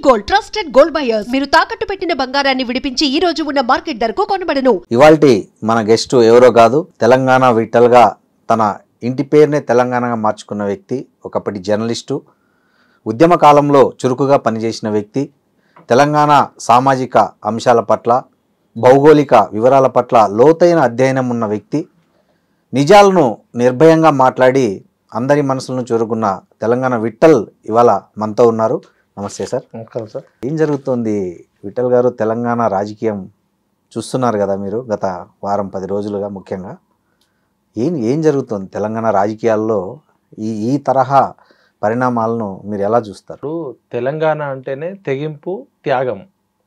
Gold trusted gold buyers మీరు తాకట్టు పెట్టిన బంగారాన్ని విడిపించి ఈ రోజు ఉన్న మార్కెట్ ధరకు కొనబడను. ఇవాల్టి మన గెస్ట్ ఎవరో కాదు, తెలంగాణ విట్టల్ గా తన ఇంటి పేరునే తెలంగాణగా మార్చుకున్న వ్యక్తి, ఒకప్పటి జర్నలిస్టు, ఉద్యమ కాలంలో చురుకుగా పనిచేసిన వ్యక్తి, తెలంగాణ సామాజిక అంశాల పట్ల, భౌగోళిక వివరాల పట్ల లోతైన అధ్యయనం ఉన్న వ్యక్తి, నిజాలను నిర్భయంగా మాట్లాడి అందరి మనసులను చూరుకున్న తెలంగాణ విట్టల్ ఇవాళ మనతో ఉన్నారు. నమస్తే సార్. నమస్కారం సార్. ఏం జరుగుతుంది విట్టల్ గారు? తెలంగాణ రాజకీయం చూస్తున్నారు కదా మీరు గత వారం 10 రోజులుగా. ముఖ్యంగా ఏం జరుగుతుంది తెలంగాణ రాజకీయాల్లో? ఈ తరహా పరిణామాలను మీరు ఎలా చూస్తారు? తెలంగాణ అంటేనే తెగింపు, త్యాగం,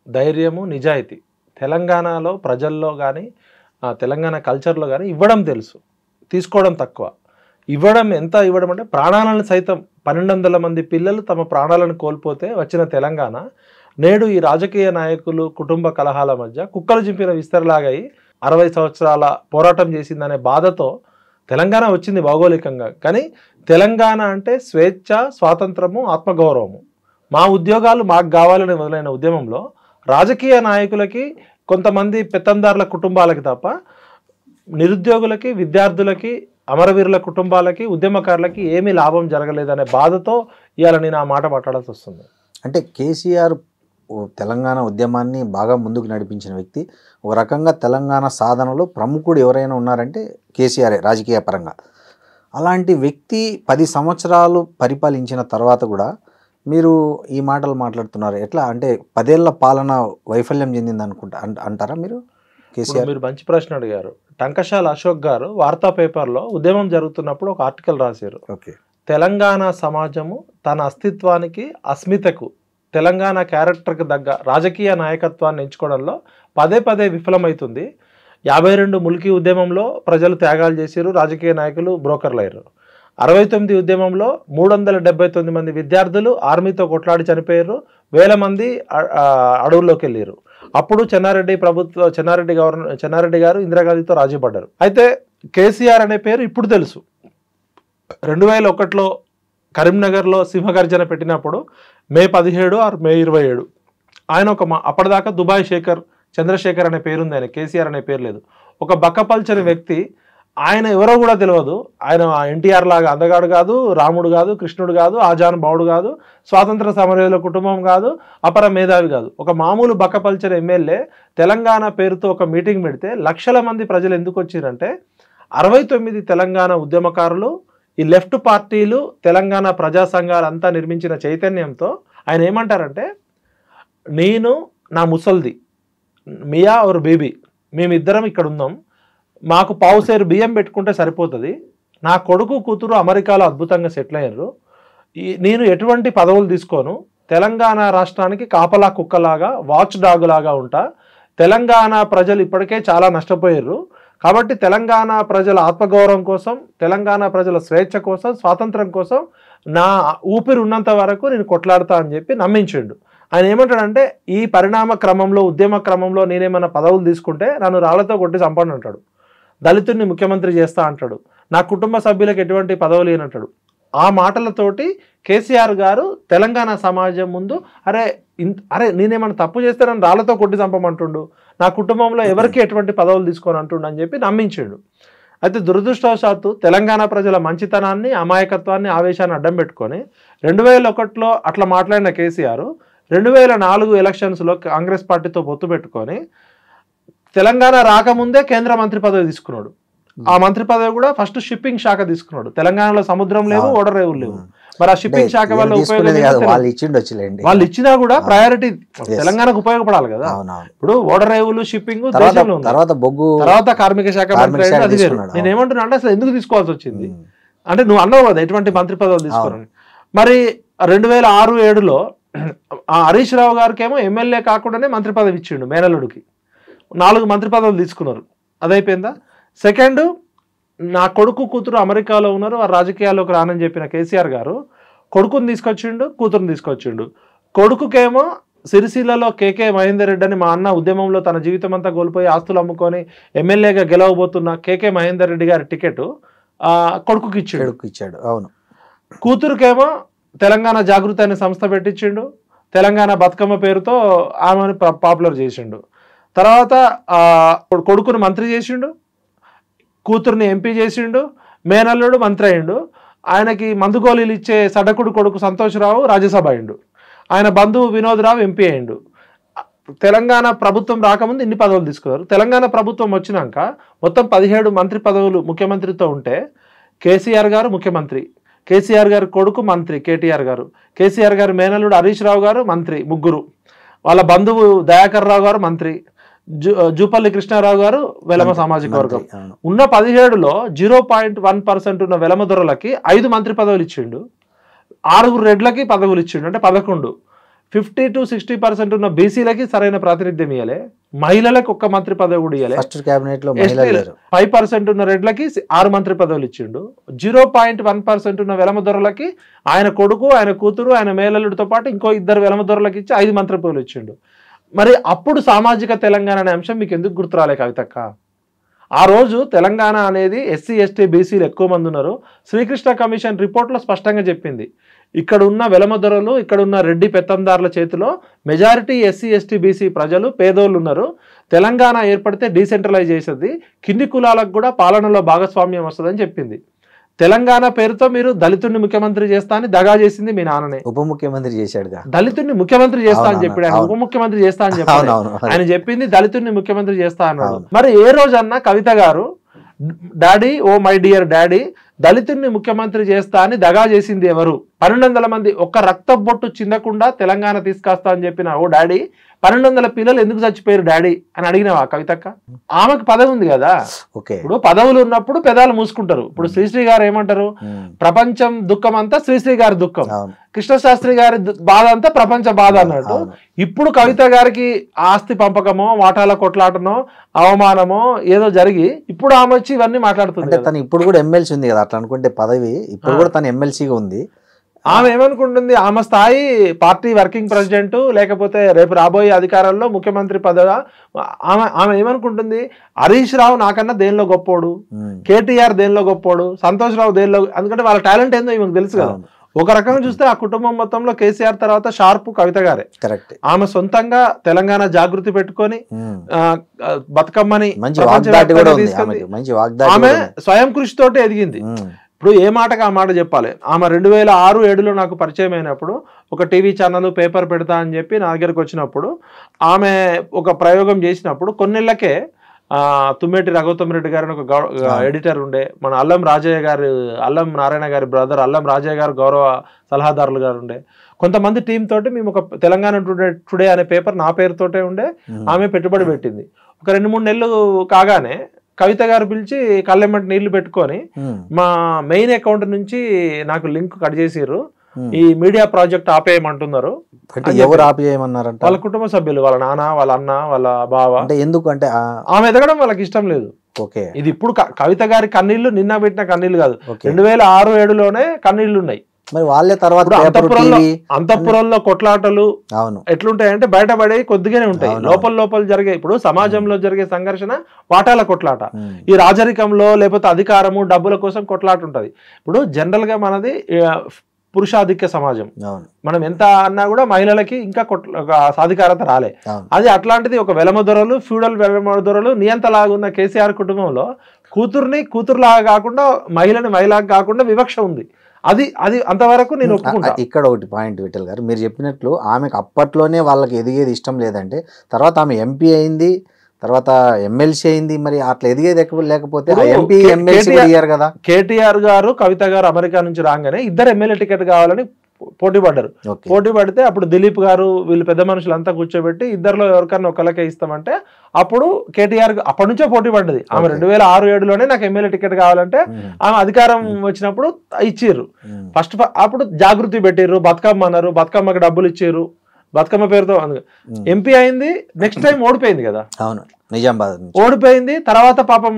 ధైర్యము, నిజాయితీ. తెలంగాణలో ప్రజల్లో కానీ తెలంగాణ కల్చర్లో కానీ ఇవ్వడం తెలుసు, తీసుకోవడం తక్కువ. ఎంత ఇవ్వడం అంటే ప్రాణాలను సైతం 1200 మంది పిల్లలు తమ ప్రాణాలను కోల్పోతే వచ్చిన తెలంగాణ నేడు ఈ రాజకీయ నాయకులు కుటుంబ కలహాల మధ్య కుక్కలు చింపిన విస్తరలాగాయి 60 సంవత్సరాల పోరాటం చేసిందనే బాధతో తెలంగాణ వచ్చింది భౌగోళికంగా. కానీ తెలంగాణ అంటే స్వేచ్ఛ, స్వాతంత్రము, ఆత్మగౌరవము. మా ఉద్యోగాలు మాకు కావాలని మొదలైన ఉద్యమంలో రాజకీయ నాయకులకి, కొంతమంది పెత్తందారుల కుటుంబాలకి తప్ప నిరుద్యోగులకి, విద్యార్థులకి, అమరవీరుల కుటుంబాలకి, ఉద్యమకారులకి ఏమీ లాభం జరగలేదనే బాధతో ఇవాళ నేను ఆ మాట మాట్లాడాల్సి వస్తుంది. అంటే కేసీఆర్ తెలంగాణ ఉద్యమాన్ని బాగా ముందుకు నడిపించిన వ్యక్తి. ఒక రకంగా తెలంగాణ సాధనలో ప్రముఖుడు ఎవరైనా ఉన్నారంటే కేసీఆరే రాజకీయ పరంగా. అలాంటి వ్యక్తి 10 సంవత్సరాలు పరిపాలించిన తర్వాత కూడా మీరు ఈ మాటలు మాట్లాడుతున్నారు. ఎట్లా అంటే 10 ఏళ్ల పాలన వైఫల్యం చెందింది అంటారా మీరు? మీరు మంచి ప్రశ్న అడిగారు. టంకశాల అశోక్ గారు వార్తా పేపర్లో ఉద్యమం జరుగుతున్నప్పుడు ఒక ఆర్టికల్ రాశారు. తెలంగాణ సమాజము తన అస్తిత్వానికి, అస్మితకు, తెలంగాణ క్యారెక్టర్కి తగ్గ రాజకీయ నాయకత్వాన్ని ఎంచుకోవడంలో పదే విఫలమవుతుంది. 52 ముల్కీ ఉద్యమంలో ప్రజలు త్యాగాలు చేశారు, రాజకీయ నాయకులు బ్రోకర్లు అయ్యారు. 69 ఉద్యమంలో 379 మంది విద్యార్థులు ఆర్మీతో కొట్లాడి చనిపోయారు, 1000 మంది అడవుల్లోకి వెళ్ళారు. అప్పుడు చెన్నారెడ్డి గారు ఇందిరాగాంధీతో రాజీ పడ్డారు. అయితే కేసీఆర్ అనే పేరు ఇప్పుడు తెలుసు. 2001లో కరీంనగర్లో సింహగర్జన పెట్టినప్పుడు మే 17 ఆర్ మే 27 ఆయన అప్పటిదాకా దుబాయ్ చంద్రశేఖర్ అనే పేరుంది, ఆయన కేసీఆర్ అనే పేరు లేదు. ఒక బక్కపల్చని వ్యక్తి, ఆయన ఎవరో కూడా తెలియదు. ఆయన ఎన్టీఆర్ లాగా అందగాడు కాదు, రాముడు కాదు, కృష్ణుడు కాదు, ఆజాన్ బావుడు కాదు, స్వాతంత్ర సమరయోధుల కుటుంబం కాదు, అపర మేధావి కాదు. ఒక మామూలు బక్కపల్చని ఎమ్మెల్యే తెలంగాణ పేరుతో ఒక మీటింగ్ పెడితే లక్షల మంది ప్రజలు ఎందుకు వచ్చారంటే 69 తెలంగాణ ఉద్యమకారులు, ఈ లెఫ్ట్ పార్టీలు, తెలంగాణ ప్రజా సంఘాలంతా నిర్మించిన చైతన్యంతో ఆయన ఏమంటారంటే, నేను నా ముసల్ది, మియా और బేబీ, మేమిద్దరం ఇక్కడ ఉన్నాం, మాకు పావుసేరు బియ్యం పెట్టుకుంటే సరిపోతుంది, నా కొడుకు కూతురు అమెరికాలో అద్భుతంగా సెటిల్ అయ్యారు, నేను ఎటువంటి పదవులు తీసుకోను, తెలంగాణ రాష్ట్రానికి కాపలా కుక్కలాగా, వాచ్ డాగ్ లాగా ఉంటా, తెలంగాణ ప్రజలు ఇప్పటికే చాలా నష్టపోయారు, కాబట్టి తెలంగాణ ప్రజల ఆత్మగౌరవం కోసం, తెలంగాణ ప్రజల స్వేచ్ఛ కోసం, స్వాతంత్రం కోసం నా ఊపిరి ఉన్నంత వరకు నేను కొట్లాడతా అని చెప్పి నమ్మించిండు. ఆయన ఏమంటాడంటే, ఈ పరిణామ క్రమంలో, ఉద్యమ క్రమంలో నేనేమైనా పదవులు తీసుకుంటే నన్ను రాళ్లతో కొట్టి చంపండి అంటాడు, దళితుడిని ముఖ్యమంత్రి చేస్తా అంటాడు, నా కుటుంబ సభ్యులకు ఎటువంటి పదవులు లేనంటాడు. ఆ మాటలతోటి కేసీఆర్ గారు తెలంగాణ సమాజం ముందు అరే నేనేమైనా తప్పు చేస్తే నన్ను రాళ్లతో కొట్టి చంపమంటుండు, నా కుటుంబంలో ఎవరికి ఎటువంటి పదవులు తీసుకొని అంటుండు అని చెప్పి నమ్మించాడు. అయితే దురదృష్టవశాత్తు తెలంగాణ ప్రజల మంచితనాన్ని, అమాయకత్వాన్ని, ఆవేశాన్ని అడ్డం పెట్టుకొని 2001లో అట్లా మాట్లాడిన కేసీఆర్ 2004 ఎలక్షన్స్లో కాంగ్రెస్ పార్టీతో పొత్తు పెట్టుకొని తెలంగాణ రాకముందే కేంద్ర మంత్రి పదవి తీసుకున్నాడు. ఆ మంత్రి పదవి కూడా ఫస్ట్ షిప్పింగ్ శాఖ తీసుకున్నాడు. తెలంగాణలో సముద్రం లేవు, ఓడర్ రేవులు లేవు. మరి ఆ షిప్పింగ్ శాఖ వల్ల వాళ్ళు ఇచ్చినా కూడా ప్రయారిటీ తెలంగాణకు ఉపయోగపడాలి కదా. ఇప్పుడు ఓడర్ రేవులు, షిప్పింగ్ దేశంలో తర్వాత కార్మిక శాఖ మంత్రి అది వేరు. నేను ఏమంటున్నా అంటే అసలు ఎందుకు తీసుకోవాల్సి వచ్చింది అంటే, నువ్వు అన్నావు కదా ఎటువంటి మంత్రి పదవులు తీసుకోవాలని. మరి 2006-7లో హరీష్ రావు గారికి ఏమో ఎమ్మెల్యే కాకుండానే మంత్రి పదవి ఇచ్చిండు మేనల్లుడికి. 4 మంత్రి పదవులు తీసుకున్నారు, అదైపోయిందా? సెకండ్, నా కొడుకు కూతురు అమెరికాలో ఉన్నారు, వారు రాజకీయాల్లోకి రానని చెప్పిన కేసీఆర్ గారు కొడుకుని తీసుకొచ్చిండు, కూతురుని తీసుకొచ్చిండు. కొడుకుకేమో సిరిసిల్లలో కేకే మహేందర్ రెడ్డి అని మా అన్న ఉద్యమంలో తన జీవితం అంతా కోల్పోయి ఆస్తులు అమ్ముకొని ఎమ్మెల్యేగా గెలవబోతున్న కేకే మహేందర్ రెడ్డి గారి టికెట్ కొడుకుకి ఇచ్చాడు. అవును. కూతురుకేమో తెలంగాణ జాగృతి అనే సంస్థ పెట్టించిండు, తెలంగాణ బతుకమ్మ పేరుతో ఆమెను పాపులర్ చేసిండు. తర్వాత కొడుకును మంత్రి చేసిండు, కూతుర్ని ఎంపీ చేసిండు, మేనల్లుడు మంత్రి అయిండు. ఆయనకి మందుగోళీలు ఇచ్చే సడకుడు కొడుకు సంతోష్రావు రాజ్యసభ అయిండు. ఆయన బంధువు వినోద్ రావు ఎంపీ అయిండు. తెలంగాణ ప్రభుత్వం రాకముందు ఇన్ని పదవులు తీసుకున్నారు. తెలంగాణ ప్రభుత్వం వచ్చినాక మొత్తం 17 మంత్రి పదవులు ముఖ్యమంత్రితో ఉంటే కేసీఆర్ గారు ముఖ్యమంత్రి, కేసీఆర్ గారి కొడుకు మంత్రి కేటీఆర్ గారు, కేసీఆర్ గారి మేనల్లుడు హరీష్ రావు గారు మంత్రి, ముగ్గురు. వాళ్ళ బంధువు దయాకర్ రావు గారు మంత్రి, జూపల్లి కృష్ణారావు గారు వెలమ సామాజిక వర్గం. ఉన్న 17లో 0.1% ఉన్న వెలమ దొరలకి 5 మంత్రి పదవులు ఇచ్చిండు, 6 రెడ్లకి పదవులు ఇచ్చిండు, అంటే 11. 50 to 60% ఉన్న బీసీలకి సరైన ప్రాతినిధ్యం ఇవ్వలే, మహిళలకు 1 మంత్రి పదవి కూడా ఇవ్వలే. 5% ఉన్న రెడ్లకి 6 మంత్రి పదవులు ఇచ్చిండు. 0.1% ఉన్న వెలమ దొరలకి ఆయన కొడుకు, ఆయన కూతురు, ఆయన మేనల్లుడితో పాటు ఇంకో 2 వెలమ దొరలకి ఇచ్చి 5 మంత్రి పదవులు ఇచ్చిండు. మరి అప్పుడు సామాజిక తెలంగాణ అనే అంశం మీకు ఎందుకు గుర్తురాలే కవితక్క? ఆ రోజు తెలంగాణ అనేది ఎస్సీ ఎస్టీ బీసీలు ఎక్కువ మంది ఉన్నారు. శ్రీకృష్ణ కమిషన్ రిపోర్ట్లో స్పష్టంగా చెప్పింది, ఇక్కడ ఉన్న వెలమ దొరలు, ఇక్కడ ఉన్న రెడ్డి పెత్తందారుల చేతిలో మెజారిటీ ఎస్సీ ఎస్టీ బీసీ ప్రజలు పేదోళ్ళు ఉన్నారు. తెలంగాణ ఏర్పడితే డీసెంట్రలైజ్ చేసేది, కింది కులాలకు కూడా పాలనలో భాగస్వామ్యం వస్తుందని చెప్పింది. తెలంగాణ పేరుతో మీరు దళితుడిని ముఖ్యమంత్రి చేస్తా అని దగా చేసింది మీ నాన్ననే. ఉప ముఖ్యమంత్రి చేశాడు, దళితుడిని ముఖ్యమంత్రి చేస్తా అని చెప్పాడు. ఆయన ఉప ముఖ్యమంత్రి చేస్తా అని చెప్పాడు. ఆయన చెప్పింది దళితుడిని ముఖ్యమంత్రి చేస్తా అన్నాడు. మరి ఏ రోజన్నా కవిత గారు daddy oh my dear daddy దళితుడిని ముఖ్యమంత్రి చేస్తా అని దగా చేసింది ఎవరు? 1200 మంది ఒక్క రక్త బొట్టు చిందకుండా తెలంగాణ తీసుకొస్తా అని చెప్పిన ఓ డాడీ 1200 పిల్లలు ఎందుకు చచ్చిపోయారు డాడీ అని అడిగినవా కవితక్క? ఆమెకు పదవి ఉంది కదా. ఇప్పుడు పదవులు ఉన్నప్పుడు పెదాలు మూసుకుంటారు. ఇప్పుడు శ్రీశ్రీ గారు ఏమంటారు, ప్రపంచం దుఃఖం అంతా శ్రీశ్రీ గారి దుఃఖం, కృష్ణశాస్త్రి గారి బాధ అంతా ప్రపంచ బాధ అన్నట్టు. ఇప్పుడు కవిత గారికి ఆస్తి పంపకమో వాటాల కొట్లాటనో అవమానమో ఏదో జరిగి ఇప్పుడు ఆమె వచ్చి ఇవన్నీ మాట్లాడుతుంది. తను ఇప్పుడు కూడా ఎమ్మెల్సీ ఉంది కదా, అట్లా అనుకుంటే పదవి ఇప్పుడు కూడా తను ఎమ్మెల్సీగా ఉంది. ఆమె ఏమనుకుంటుంది, ఆమె స్థాయి పార్టీ వర్కింగ్ ప్రెసిడెంట్ లేకపోతే రేపు రాబోయే అధికారంలో ముఖ్యమంత్రి పదవి. ఆమె ఏమనుకుంటుంది, హరీష్ రావు నాకన్నా దేనిలో గొప్పోడు, కేటీఆర్ దేనిలో గొప్పోడు, సంతోష్ రావు దేనిలో, ఎందుకంటే వాళ్ళ టాలెంట్ ఏందో ఈమెకు తెలుసు కదా. ఒక రకంగా చూస్తే ఆ కుటుంబం మొత్తంలో కేసీఆర్ తర్వాత షార్ప్ కవిత గారే. ఆమె సొంతంగా తెలంగాణ జాగృతి పెట్టుకొని బతుకమ్మని ఆమె స్వయం కృషితోటి ఎదిగింది. ఇప్పుడు ఏ మాటకు ఆ మాట చెప్పాలి. ఆమె 2006-7లో నాకు పరిచయం అయినప్పుడు ఒక టీవీ ఛానల్ పేపర్ పెడతా అని చెప్పి నా దగ్గరకు వచ్చినప్పుడు ఆమె ఒక ప్రయోగం చేసినప్పుడు కొన్నేళ్లకే తుమ్మేటి రఘుత్తం రెడ్డి గారిని ఒక ఎడిటర్ ఉండే, మన అల్లం నారాయణ గారి బ్రదర్ అల్లం రాజయ్య గారు గౌరవ సలహాదారులు గారు ఉండే, కొంతమంది టీం తోటి మేము ఒక తెలంగాణ టుడే అనే పేపర్ నా పేరుతోటే ఉండే. ఆమె పెట్టుబడి పెట్టింది. ఒక 2-3 నెలలు కాగానే కవిత గారు పిలిచి కళ్ళెమ్మటి నీళ్లు పెట్టుకొని మా మెయిన్ అకౌంట్ నుంచి నాకు లింక్ కట్ చేసిర్రు, ఈ మీడియా ప్రాజెక్ట్ ఆపేయమంటున్నారు. ఎవరు ఆపేయమన్నారంట? వాళ్ళ కుటుంబ సభ్యులు, వాళ్ళ నాన్న, వాళ్ళ అన్న, వాళ్ళ బావ. అంటే ఎందుకంటే ఆమె ఎదగడం వాళ్ళకి ఇష్టం లేదు. ఇది ఇప్పుడు కవిత గారి కన్నీళ్లు నిన్న పెట్టిన కన్నీళ్లు కాదు, 2006-7లోనే కన్నీళ్లు ఉన్నాయి. మరి వాళ్ళే తర్వాత అంతఃపురంలో కొట్లాటలు ఎట్లుంటాయంటే బయటపడే కొద్దిగానే ఉంటాయి, లోపల జరిగే. ఇప్పుడు సమాజంలో జరిగే సంఘర్షణ వాటాల కొట్లాట, ఈ రాజరికంలో లేకపోతే అధికారము డబ్బుల కోసం కొట్లాట ఉంటది. ఇప్పుడు జనరల్ గా మనది పురుషాధిక్య సమాజం, మనం ఎంత అన్నా కూడా మహిళలకి ఇంకా సాధికారత రాలే. అది అట్లాంటిది ఒక వెలమ దొరలు, ఫ్యూడల్ వెలమ దొరలు నియంతలాగున్న కేసీఆర్ కుటుంబంలో కూతురులాగా కాకుండా మహిళని మహిళగా కాకుండా వివక్ష ఉంది. అది అంతవరకు నేను ఒప్పుకుంటా. ఇక్కడ ఒకటి పాయింట్ విఠల్ గారు, మీరు చెప్పినట్లు ఆమెకు అప్పట్లోనే వాళ్ళకి ఎదిగేది ఇష్టం లేదంటే తర్వాత ఆమె ఎంపీ అయింది, తర్వాత ఎమ్మెల్సీ అయింది, మరి అట్లా ఎదిగేది లేకపోతే ఎంపీ ఎమ్మెల్సీ కదా. కేటీఆర్ గారు కవిత గారు అమెరికా నుంచి రాగానే 2 ఎమ్మెల్యే టికెట్ కావాలని పోటీ పడ్డారు. పోటీ పడితే అప్పుడు దిలీప్ గారు వీళ్ళు పెద్ద మనుషులంతా కూర్చోబెట్టి ఇద్దరిలో ఎవరికన్నా ఒకళ్ళకే ఇస్తామంటే అప్పుడు కేటీఆర్ అప్పటి నుంచే పోటీ పడ్డది. ఆమె 2006-7లోనే నాకు ఎమ్మెల్యే టికెట్ కావాలంటే ఆమె అధికారం వచ్చినప్పుడు ఇచ్చిర్రు. ఫస్ట్ అప్పుడు జాగృతి పెట్టిర్రు, బతుకమ్మ అన్నారు, బతుకమ్మకి డబ్బులు ఇచ్చారు, బతుకమ్మ పేరుతో ఎంపీ అయింది. నెక్స్ట్ టైం ఓడిపోయింది కదా, నిజామాబాద్ ఓడిపోయింది. తర్వాత పాపం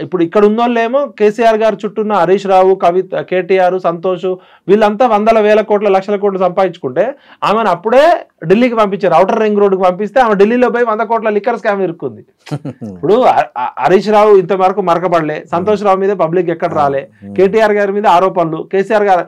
ఇప్పుడు ఇక్కడ ఉన్నోళ్ళేమో కేసీఆర్ గారు చుట్టూన్న హరీష్ రావు, కవిత, కేటీఆర్, సంతోష్ వీళ్ళంతా 100,000 కోట్ల లక్షల కోట్లు సంపాదించుకుంటే ఆమెను అప్పుడే ఢిల్లీకి పంపించారు. ఔటర్ రింగ్ రోడ్డుకి పంపిస్తే ఆమె ఢిల్లీలో పోయి 100 కోట్ల లిక్కర్ స్కామ్ ఇరుక్కుంది. ఇప్పుడు హరీష్ రావు ఇంతవరకు మరకబడలే, సంతోష్ రావు మీద పబ్లిక్ ఎక్కడ రాలే, కేటీఆర్ గారి మీద ఆరోపణలు, కేసీఆర్ గారు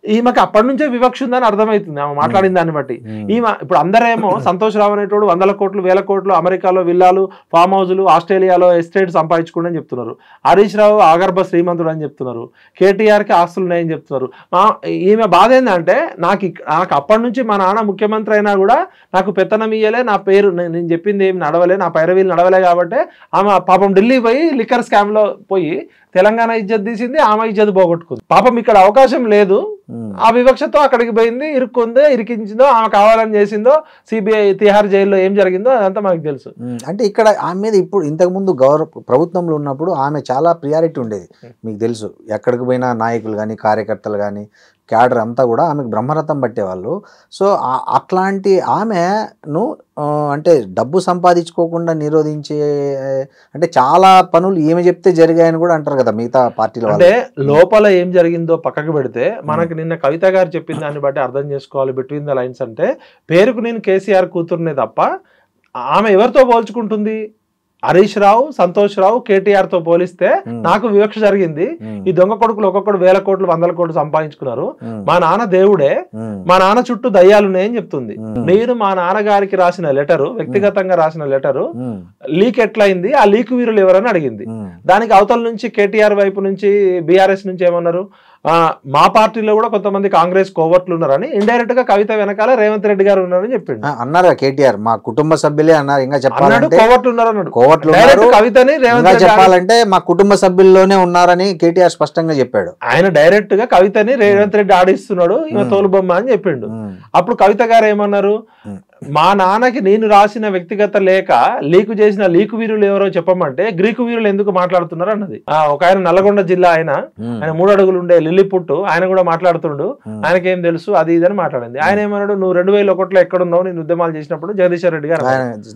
ఈమెకి అప్పటి నుంచే వివక్ష ఉందని అర్థమవుతుంది ఆమె మాట్లాడిన దాన్ని బట్టి. ఈమె ఇప్పుడు అందరేమో సంతోష్ రావు అనేటోడు 100 కోట్లు 1000 కోట్లు అమెరికాలో విల్లాలు ఫామ్ హౌజులు ఆస్ట్రేలియాలో ఎస్టేట్ సంపాదించుకోండి అని చెప్తున్నారు. హరీష్ రావు ఆగర్భ శ్రీమంతుడు అని చెప్తున్నారు. కేటీఆర్కి ఆస్తులు ఉన్నాయని చెప్తున్నారు. ఈమె బాధ ఏంటంటే నాకు అప్పటి నుంచి మా నాన్న ముఖ్యమంత్రి అయినా కూడా నాకు పెత్తనం ఇయ్యలే, నా పేరు నేను చెప్పింది ఏమి నడవలే, నా పైరవీలు నడవలే కాబట్టి ఆమె పాపం ఢిల్లీ పోయి లిక్కర్ స్కామ్లో పోయి తెలంగాణ ఇజ్జత్ తీసింది, ఆమె ఇజ్జత్ పోగొట్టుకుంది. పాపం ఇక్కడ అవకాశం లేదు, ఆ వివక్షతో అక్కడికి పోయింది, ఇరుక్కుందో ఇరికించిందో ఆమె కావాలని చేసిందో, సిబిఐ తిహార్ జైల్లో ఏం జరిగిందో అదంతా మనకు తెలుసు. అంటే ఇక్కడ ఆమె మీద ఇప్పుడు ఇంతకుముందు ప్రభుత్వంలో ఉన్నప్పుడు ఆమె చాలా ప్రియారిటీ ఉండేది మీకు తెలుసు. ఎక్కడికి పోయినా నాయకులు కానీ కార్యకర్తలు కానీ క్యాడర్ అంతా కూడా ఆమెకు బ్రహ్మరథం పట్టేవాళ్ళు. సో అట్లాంటి ఆమెను అంటే డబ్బు సంపాదించుకోకుండా నిరోధించే అంటే చాలా పనులు ఏమి చెప్తే జరిగాయని కూడా అంటారు కదా మిగతా పార్టీలో. అంటే లోపల ఏం జరిగిందో పక్కకు పెడితే మనకి నిన్న కవిత గారు చెప్పిన దాన్ని బట్టి అర్థం చేసుకోవాలి. బిట్వీన్ ద లైన్స్ అంటే పేరుకు నేను కేసీఆర్ కూతురునే తప్ప ఆమె ఎవరితో పోల్చుకుంటుంది? హరీష్ రావు, సంతోష్ రావు, కేటీఆర్ తో పోలిస్తే నాకు వివక్ష జరిగింది. ఈ దొంగ కొడుకులు ఒక్కొక్కడు 1000 కోట్లు 100 కోట్లు సంపాదించుకున్నారు. మా నాన్న దేవుడే, మా నాన్న చుట్టూ దయ్యాలున్నాయని చెప్తుంది. నేను మా నాన్నగారికి రాసిన లెటరు, వ్యక్తిగతంగా రాసిన లెటరు లీక్ ఎట్లయింది, ఆ లీక్ వీరులు ఎవరని అడిగింది. దానికి అవతల నుంచి కేటీఆర్ వైపు నుంచి బీఆర్ఎస్ నుంచి ఏమన్నారు, మా పార్టీలో కూడా కొంతమంది కాంగ్రెస్ కోవర్ట్లు ఉన్నారని ఇండైరెక్ట్ గా కవిత వెనకాల రేవంత్ రెడ్డి గారు ఉన్నారని చెప్పిండు. అన్నారు కేటీఆర్, మా కుటుంబ సభ్యులే అన్నారు. ఇంకా చెప్పాలంటే కోవర్ట్లు ఉన్నారు అన్నాడు. కవితని చెప్పాలంటే మా కుటుంబ సభ్యుల్లోనే ఉన్నారని కేటీఆర్ స్పష్టంగా చెప్పాడు. ఆయన డైరెక్ట్ గా కవితని రేవంత్ రెడ్డి ఆడిస్తున్నాడు, ఈమె తోలుబొమ్మ అని చెప్పిండు. అప్పుడు కవిత గారు ఏమన్నారు, మా నాన్నకి నేను రాసిన వ్యక్తిగత లేఖ లీకు చేసిన లీకు వీరులు ఎవరో చెప్పమంటే గ్రీకు వీరులు ఎందుకు మాట్లాడుతున్నారు అన్నది. ఒక ఆయన నల్లగొండ జిల్లా ఆయన 3 అడుగులు ఉండే లిల్లిపుట్టు ఆయన కూడా మాట్లాడుతుండు, ఆయనకేం తెలుసు అది ఇదని మాట్లాడింది. ఆయన ఏమన్నాడు, నువ్వు 2001లో ఎక్కడున్నావు, నేను ఉద్యమాలు చేసినప్పుడు జగదీశ్వర్ రెడ్డి గారు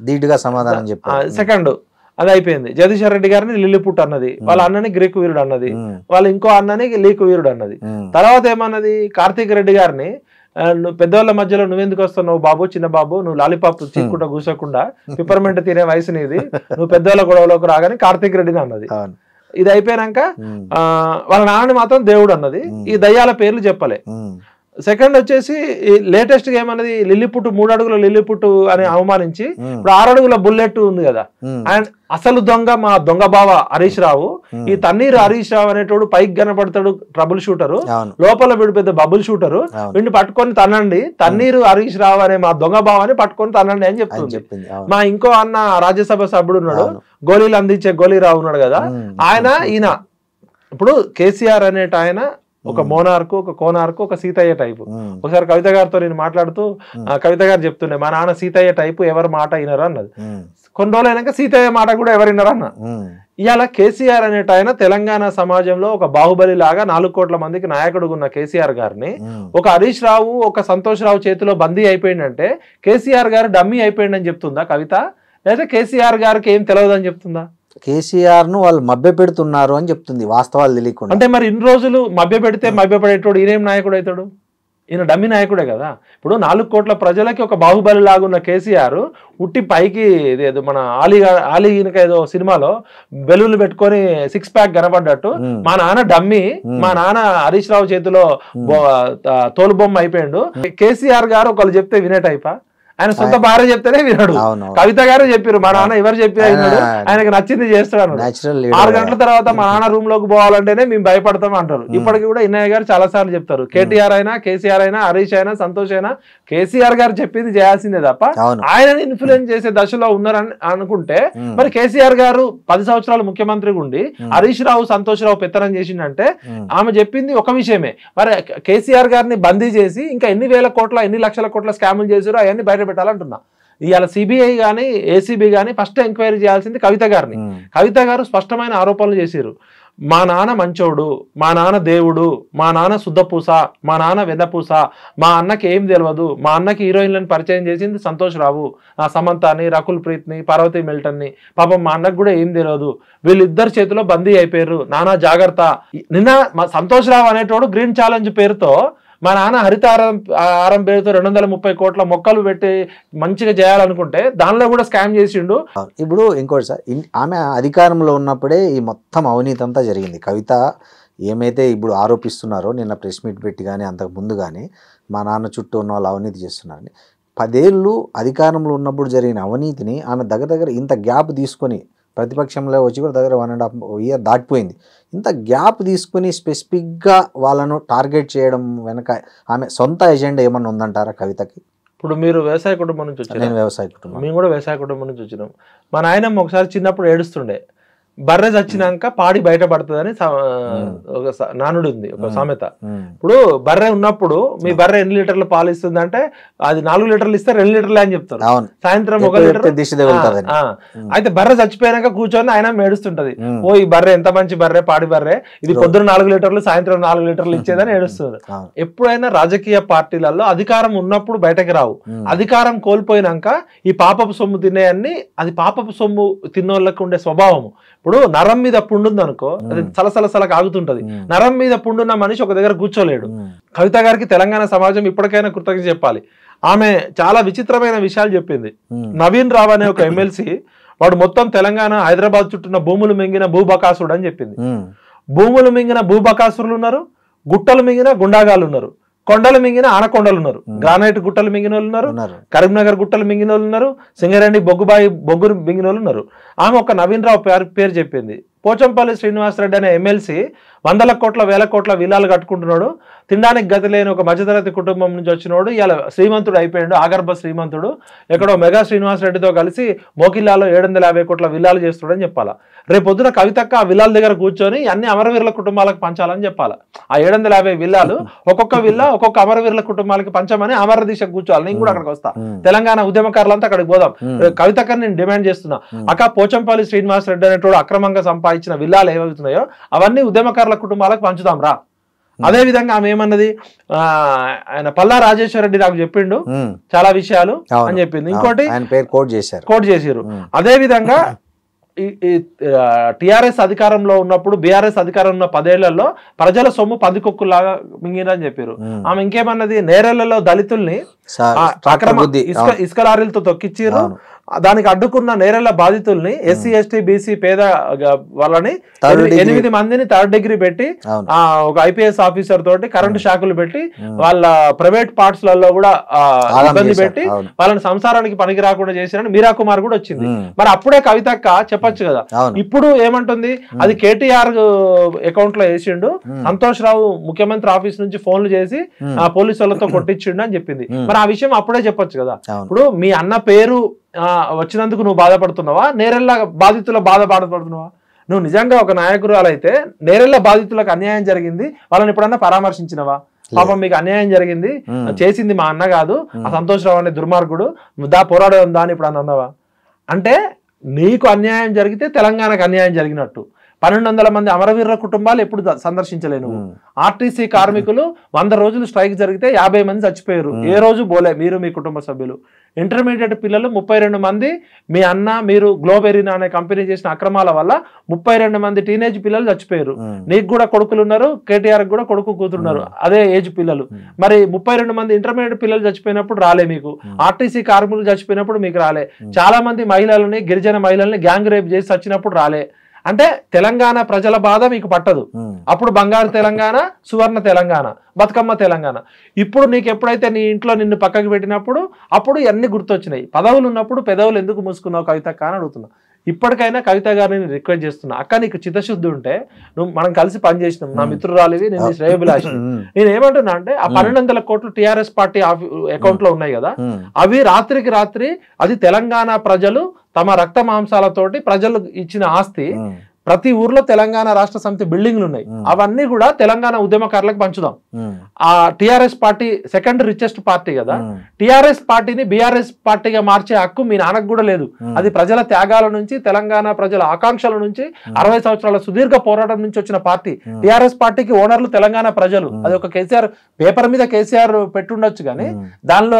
ధీటుగా సమాధానం చెప్పారు. సెకండ్ అది అయిపోయింది. జగదీశ్వర్ రెడ్డి గారిని లిల్లిపుట్టు అన్నది, వాళ్ళ అన్నని గ్రీకు వీరుడు అన్నది, వాళ్ళ ఇంకో అన్నని లీకు వీరుడు అన్నది. తర్వాత ఏమన్నది, కార్తీక్ రెడ్డి గారిని నువ్వు పెద్దవాళ్ళ మధ్యలో నువ్వెందుకు వస్తున్నావు బాబు, చిన్న బాబు, నువ్వు లాలీపాప్ చీక్కుంటా కూసకుండా పిప్పర్మెంట్ తినే వయసు నీది, నువ్వు పెద్దవాళ్ళ గొడవలోకి రాగానే కార్తీక్ రెడ్డిని అన్నది. ఇది అయిపోయినాక వాళ్ళ నాన్నని మాత్రం దేవుడు అన్నది. ఈ దయ్యాల పేర్లు చెప్పలే. సెకండ్ వచ్చేసి లేటెస్ట్ గా ఏమన్నది, లిల్లిపుట్టు 3 అడుగుల లిల్లిపుట్టు అని అవమానించి ఇప్పుడు 6 అడుగుల బుల్లెట్ ఉంది కదా, అండ్ అసలు దొంగ మా దొంగ బావ హరీష్ రావు, ఈ తన్నీరు హరీష్ రావు అనేటోడు పైకి కనపడతాడు ట్రబుల్ షూటరు, లోపల వీడు పెద్ద బబుల్ షూటరు, వీడిని పట్టుకొని తనండి, తన్నీరు హరీష్ రావు అనే మా దొంగ బావని పట్టుకొని తనండి అని చెప్తుంది. మా ఇంకో అన్న రాజ్యసభ సభ్యుడు ఉన్నాడు, గోళీలు అందించే గోళీరావు ఉన్నాడు కదా, ఈయన ఇప్పుడు కేసీఆర్ అనేట ఆయన ఒక మోనార్కు, ఒక కోనార్కు, ఒక సీతయ్య టైపు. ఒకసారి కవిత గారితో నేను మాట్లాడుతూ కవిత గారు చెప్తుండే, మా నాన్న సీతయ్య టైపు, ఎవరి మాట వినరు అన్నది. కొన్ని రోజులు అయినాక సీతయ్య మాట కూడా ఎవరు వినరు అన్న. ఇవాళ కేసీఆర్ అనేట ఆయన తెలంగాణ సమాజంలో ఒక బాహుబలి లాగా 4 కోట్ల మందికి నాయకుడు ఉన్న కేసీఆర్ గారిని ఒక హరీష్ రావు, ఒక సంతోష్ రావు చేతిలో బందీ అయిపోయిందంటే కేసీఆర్ గారు డమ్మీ అయిపోయిందని చెప్తుందా కవిత, లేదా కేసీఆర్ గారికి ఏం తెలియదు అని చెప్తుందా? కేసీఆర్ ను వాళ్ళు మభ్య పెడుతున్నారు అని చెప్తుంది, వాస్తవాలు తెలియకుండా. అంటే మరి ఇన్ని రోజులు మభ్య పెడితే మభ్యపడేటోడు ఈయనేం నాయకుడు అవుతాడు? ఈయన డమ్మి నాయకుడే కదా. ఇప్పుడు 4 కోట్ల ప్రజలకి ఒక బాహుబలి లాగున్న కేసీఆర్ ఉట్టి పైకి ఏదో మన ఆలీ ఈయనక ఏదో సినిమాలో బెలూన్లు పెట్టుకొని 6 ప్యాక్ కనబడ్డట్టు మా నాన్న డమ్మి, మా నాన్న హరీష్ రావు చేతిలో తోలుబొమ్మ అయిపోయిండు. కేసీఆర్ గారు ఒకళ్ళు చెప్తే వినే టైపా? ఆయన సొంత భార్య చెప్తేనే వినడు. కవిత గారు చెప్పారు, మా నాన్న ఎవరు చెప్పారు విన్నాడు, ఆయనకు నచ్చింది చేస్తాడు. 6 గంటల తర్వాత మా నాన్న రూమ్ లోకి పోవాలంటేనే మేము భయపడతాం అంటారు. ఇప్పటికి కూడా ఇన్నయ్య గారు చాలా సార్లు చెప్తారు, కేటీఆర్ అయినా, కేసీఆర్ అయినా, హరీష్ అయినా, సంతోష్ అయినా కేసీఆర్ గారు చెప్పింది చేయాల్సిందే తప్ప ఆయనని ఇన్ఫ్లుయెన్స్ చేసే దశలో ఉన్నారని అనుకుంటే, మరి కేసీఆర్ గారు 10 సంవత్సరాలు ముఖ్యమంత్రిగా ఉండి హరీష్ రావు, సంతోష్ రావు పెత్తనం చేసిందంటే ఆమె చెప్పింది ఒక విషయమే. మరి కేసీఆర్ గారిని బందీ చేసి ఇంకా ఎన్ని వేల కోట్ల, ఎన్ని లక్షల కోట్ల స్కాములు చేశారో అవన్నీ బయట పెట్టాలంటున్నా. ఇవాళ సిబిఐ కానీ ఏసీబీ కానీ ఫస్ట్ ఎంక్వైరీ చేయాల్సింది కవిత గారిని. కవిత గారు స్పష్టమైన ఆరోపణలు చేశారు. మా నాన్న మంచోడు, మా నాన్న దేవుడు, మా నాన్న శుద్ధపూస, మా నాన్న వెదపూస, మా అన్నకి ఏం తెలియదు, మా అన్నకి హీరోయిన్లను పరిచయం చేసింది సంతోష్ రావు, సమంతాని, రకుల్ ప్రీత్ని, పార్వతి మిల్టన్ని, పాపం మా అన్నకు కూడా ఏం తెలియదు, వీళ్ళిద్దరు చేతిలో బందీ అయిపోయారు, నానా జాగ్రత్త. నిన్న మా సంతోష్ రావు అనేటోడు గ్రీన్ ఛాలెంజ్ పేరుతో మా నాన్న హరితారం పేరుతో 230 కోట్ల మొక్కలు పెట్టి మంచిగా చేయాలనుకుంటే దానిలో కూడా స్కామ్ చేసిండు. ఇప్పుడు ఇంకోటి సార్, ఆమె అధికారంలో ఉన్నప్పుడే ఈ మొత్తం అవినీతి అంతా జరిగింది. కవిత ఏమైతే ఇప్పుడు ఆరోపిస్తున్నారో నిన్న ప్రెస్ మీట్ పెట్టి కానీ అంతకు ముందు కానీ మా నాన్న చుట్టూ ఉన్న వాళ్ళు అవినీతి చేస్తున్నారని 10 ఏళ్ళు అధికారంలో ఉన్నప్పుడు జరిగిన అవినీతిని ఆమె దగ్గర ఇంత గ్యాప్ తీసుకొని ప్రతిపక్షంలో వచ్చి కూడా దగ్గర 1.5 year దాటిపోయింది. ఇంత గ్యాప్ తీసుకుని స్పెసిఫిక్గా వాళ్ళను టార్గెట్ చేయడం వెనక ఆమె సొంత ఎజెండా ఏమన్నా ఉందంటారా కవితకి? ఇప్పుడు మీరు వ్యవసాయ కుటుంబం నుంచి వచ్చారు, నేను వ్యవసాయ కుటుంబం, మేము కూడా వ్యవసాయ కుటుంబం నుంచి వచ్చినాం. మా నాయనమ్మ ఒకసారి చిన్నప్పుడు ఏడుస్తుండే, బర్రె చచ్చినాక పాడి బయటపడుతుందని ఒక నానుడు ఉంది, ఒక సామెత. ఇప్పుడు బర్రె ఉన్నప్పుడు మీ బర్రె ఎన్ని లీటర్లు పాలు ఇస్తుంది అంటే అది 4 లీటర్లు ఇస్తే 2 లీటర్లే అని చెప్తారు. సాయంత్రం 1 లీటర్. అయితే బర్రె చచ్చిపోయాక కూర్చొని ఆయన ఏడుస్తుంటది, ఓ ఈ బర్రె ఎంత మంచి బర్రె, పాడి బర్రె, ఇది పొద్దున 4 లీటర్లు సాయంత్రం 4 లీటర్లు ఇచ్చేదని ఏడుస్తుంది. ఎప్పుడైనా రాజకీయ పార్టీలలో అధికారం ఉన్నప్పుడు బయటకు రావు, అధికారం కోల్పోయినాక ఈ పాపపు సొమ్ము తినేయన్ని, అది పాపపు సొమ్ము తిన్నోళ్ళకి ఉండే స్వభావము. ఇప్పుడు నరం మీద పుండుంది అనుకో, అది సలసల ఆగుతుంటది. నరం మీద పుండున్న మనిషి ఒక దగ్గర కూర్చోలేడు. కవిత గారికి తెలంగాణ సమాజం ఇప్పటికైనా కృతజ్ఞత చెప్పాలి. ఆమె చాలా విచిత్రమైన విషయాలు చెప్పింది. నవీన్ రావు అనే ఒక ఎమ్మెల్సీ, వాడు మొత్తం తెలంగాణ హైదరాబాద్ చుట్టూన్న భూములు మింగిన భూబకాసుడు అని చెప్పింది. భూములు మింగిన భూబకాసురులు ఉన్నారు, గుట్టలు మింగిన గుండాగాలు ఉన్నారు, కొండలు మింగిన ఆనకొండలు ఉన్నారు, గ్రానైట్ గుట్టలు మింగిన వాళ్ళు ఉన్నారు, కరీంనగర్ గుట్టలు మింగిన వాళ్ళు ఉన్నారు, సింగరేణి బొగ్గు మింగిన వాళ్ళు ఉన్నారు. ఆమె ఒక నవీన్ రావు పేరు చెప్పింది. పోచంపల్లి శ్రీనివాసరెడ్డి అనే ఎమ్మెల్సీ 100 కోట్ల 1000 కోట్ల విల్లాలు కట్టుకుంటున్నాడు, తినడానికి గతి లేని ఒక మధ్యతరగతి కుటుంబం నుంచి వచ్చినోడు ఇలా శ్రీమంతుడు అయిపోయాడు, ఆగర్భ శ్రీమంతుడు. ఎక్కడో మెగా శ్రీనివాసరెడ్డితో కలిసి మోకిల్లాలో 750 కోట్ల విల్లాలు చేస్తాడని చెప్పాలా. రేపొద్దున కవితక్క ఆ విల్లాల దగ్గర కూర్చొని అన్ని అమరవీరుల కుటుంబాలకు పంచాలని చెప్పాలా. ఆ 750 విల్లాలు ఒక్కొక్క విల్లా ఒక్కొక్క అమరవీరుల కుటుంబాలకి పంచమని అమర దిశకు కూర్చోవాలి. నేను కూడా అక్కడికి వస్తా, తెలంగాణ ఉద్యమకారులంతా అక్కడికి పోదాం. కవితక్కని నేను డిమాండ్ చేస్తున్నా, అక్క పోచంపల్లి శ్రీనివాసరెడ్డి అనేటోడు అక్రమంగా సంపాదించిన విల్లాలు ఏమవుతున్నాయో అవన్నీ ఉద్యమకారుల కుటుంబాలకు పంచుదాం రా. అదే విధంగా ఆమె ఏమన్నది, ఆయన పల్లా రాజేశ్వర రెడ్డి నాకు చెప్పిండు చాలా విషయాలు అని చెప్పింది. ఇంకోటి కోట్ చేశారు. అదే విధంగా టిఆర్ఎస్ అధికారంలో ఉన్నప్పుడు బీఆర్ఎస్ అధికారం ఉన్న 10 ఏళ్లలో ప్రజల సొమ్ము పందికొక్కులాగా మింగిరని చెప్పారు. ఆమె ఇంకేమన్నది, నేరేళ్లలో దళితుల్ని ఇసుక లారీలతో తొక్కిచ్చిర్రు, దానికి అడ్డుకున్న నేరేళ్ల బాధితుల్ని ఎస్సీ ఎస్టీ బీసీ పేద వాళ్ళని 8 మందిని 3rd డిగ్రీ పెట్టి ఒక ఐపీఎస్ ఆఫీసర్ తోటి కరెంటు షాకులు పెట్టి వాళ్ళ ప్రైవేట్ పార్ట్స్ లలో కూడా ఇబ్బంది పెట్టి వాళ్ళని సంసారానికి పనికి రాకుండా చేశారని మీరా కుమార్ కూడా వచ్చింది. మరి అప్పుడే కవితక్క చెప్పొచ్చు కదా. ఇప్పుడు ఏమంటుంది, అది కేటీఆర్ అకౌంట్ లో వేసిండు, సంతోష్ రావు ముఖ్యమంత్రి ఆఫీస్ నుంచి ఫోన్లు చేసి పోలీసు వాళ్ళతో కొట్టించిండు అని చెప్పింది. మరి ఆ విషయం అప్పుడే చెప్పొచ్చు కదా. ఇప్పుడు మీ అన్న పేరు వచ్చినందుకు నువ్వు బాధపడుతున్నావా, నేరెళ్ళ బాధితుల బాధపడుతున్నావా? నువ్వు నిజంగా ఒక నాయకురాలు అయితే నేరెళ్ళ బాధితులకు అన్యాయం జరిగింది, వాళ్ళని ఎప్పుడన్నా పరామర్శించినవా? పాపం మీకు అన్యాయం జరిగింది, చేసింది మా అన్న కాదు, ఆ సంతోష్ రావు అనే దుర్మార్గుడు, పోరాడడం దాని ఇప్పుడు అని అన్నవా? అంటే నీకు అన్యాయం జరిగితే తెలంగాణకు అన్యాయం జరిగినట్టు. 1200 మంది అమరవీరుల కుటుంబాలు ఎప్పుడు సందర్శించలేను. ఆర్టీసీ కార్మికులు 100 రోజులు స్ట్రైక్ జరిగితే 50 మంది చచ్చిపోయారు, ఏ రోజు పోలే మీరు మీ కుటుంబ సభ్యులు. ఇంటర్మీడియట్ పిల్లలు 32 మంది, మీ అన్న మీరు గ్లోబెరీనా అనే కంపెనీ చేసిన అక్రమాల వల్ల 32 మంది టీనేజ్ పిల్లలు చచ్చిపోయారు. నీకు కూడా కొడుకులు ఉన్నారు, కేటీఆర్ కూడా కొడుకు కూతురున్నారు, అదే ఏజ్ పిల్లలు. మరి 32 మంది ఇంటర్మీడియట్ పిల్లలు చచ్చిపోయినప్పుడు రాలే మీకు, ఆర్టీసీ కార్మికులు చచ్చిపోయినప్పుడు మీకు రాలే, చాలా మంది మహిళలని గిరిజన మహిళల్ని గ్యాంగ్ రేప్ చేసి చచ్చినప్పుడు రాలే. అంటే తెలంగాణ ప్రజల బాధ మీకు పట్టదు. అప్పుడు బంగారు తెలంగాణ, సువర్ణ తెలంగాణ, బతుకమ్మ తెలంగాణ. ఇప్పుడు నీకు ఎప్పుడైతే నీ ఇంట్లో నిన్ను పక్కకు పెట్టినప్పుడు అప్పుడు ఇవన్నీ గుర్తొచ్చినాయి. పదవులు ఉన్నప్పుడు పెదవులు ఎందుకు మూసుకున్నావు కవితక్క అని అడుగుతున్నా. ఇప్పటికైనా కవిత గారిని రిక్వెస్ట్ చేస్తున్నా, అక్క నీకు చిత్తశుద్ధి ఉంటే నువ్వు మనం కలిసి పనిచేసినాం, నా మిత్రురాలివి, నేను శ్రేయభిలాషి. నేను ఏమంటున్నా అంటే ఆ 1200 కోట్లు టీఆర్ఎస్ పార్టీ అకౌంట్ లో ఉన్నాయి కదా, అవి రాత్రికి రాత్రి అది తెలంగాణ ప్రజలు తమ రక్త మాంసాలతోటి ప్రజలు ఇచ్చిన ఆస్తి. ప్రతి ఊర్లో తెలంగాణ రాష్ట్ర సమితి బిల్డింగ్లు ఉన్నాయి, అవన్నీ కూడా తెలంగాణ ఉద్యమకారులకు పంచుదాం. ఆ TRS party second richest party కదా, టిఆర్ఎస్ పార్టీని బీఆర్ఎస్ పార్టీగా మార్చే హక్కు మీ నాన్నకు కూడా లేదు. అది ప్రజల త్యాగాల నుంచి, తెలంగాణ ప్రజల ఆకాంక్షల నుంచి, 60 సంవత్సరాల సుదీర్ఘ పోరాటం నుంచి వచ్చిన పార్టీ. టిఆర్ఎస్ పార్టీకి ఓనర్లు తెలంగాణ ప్రజలు. అది ఒక కేసీఆర్ పేపర్ మీద కేసీఆర్ పెట్టుండొచ్చు, కానీ దానిలో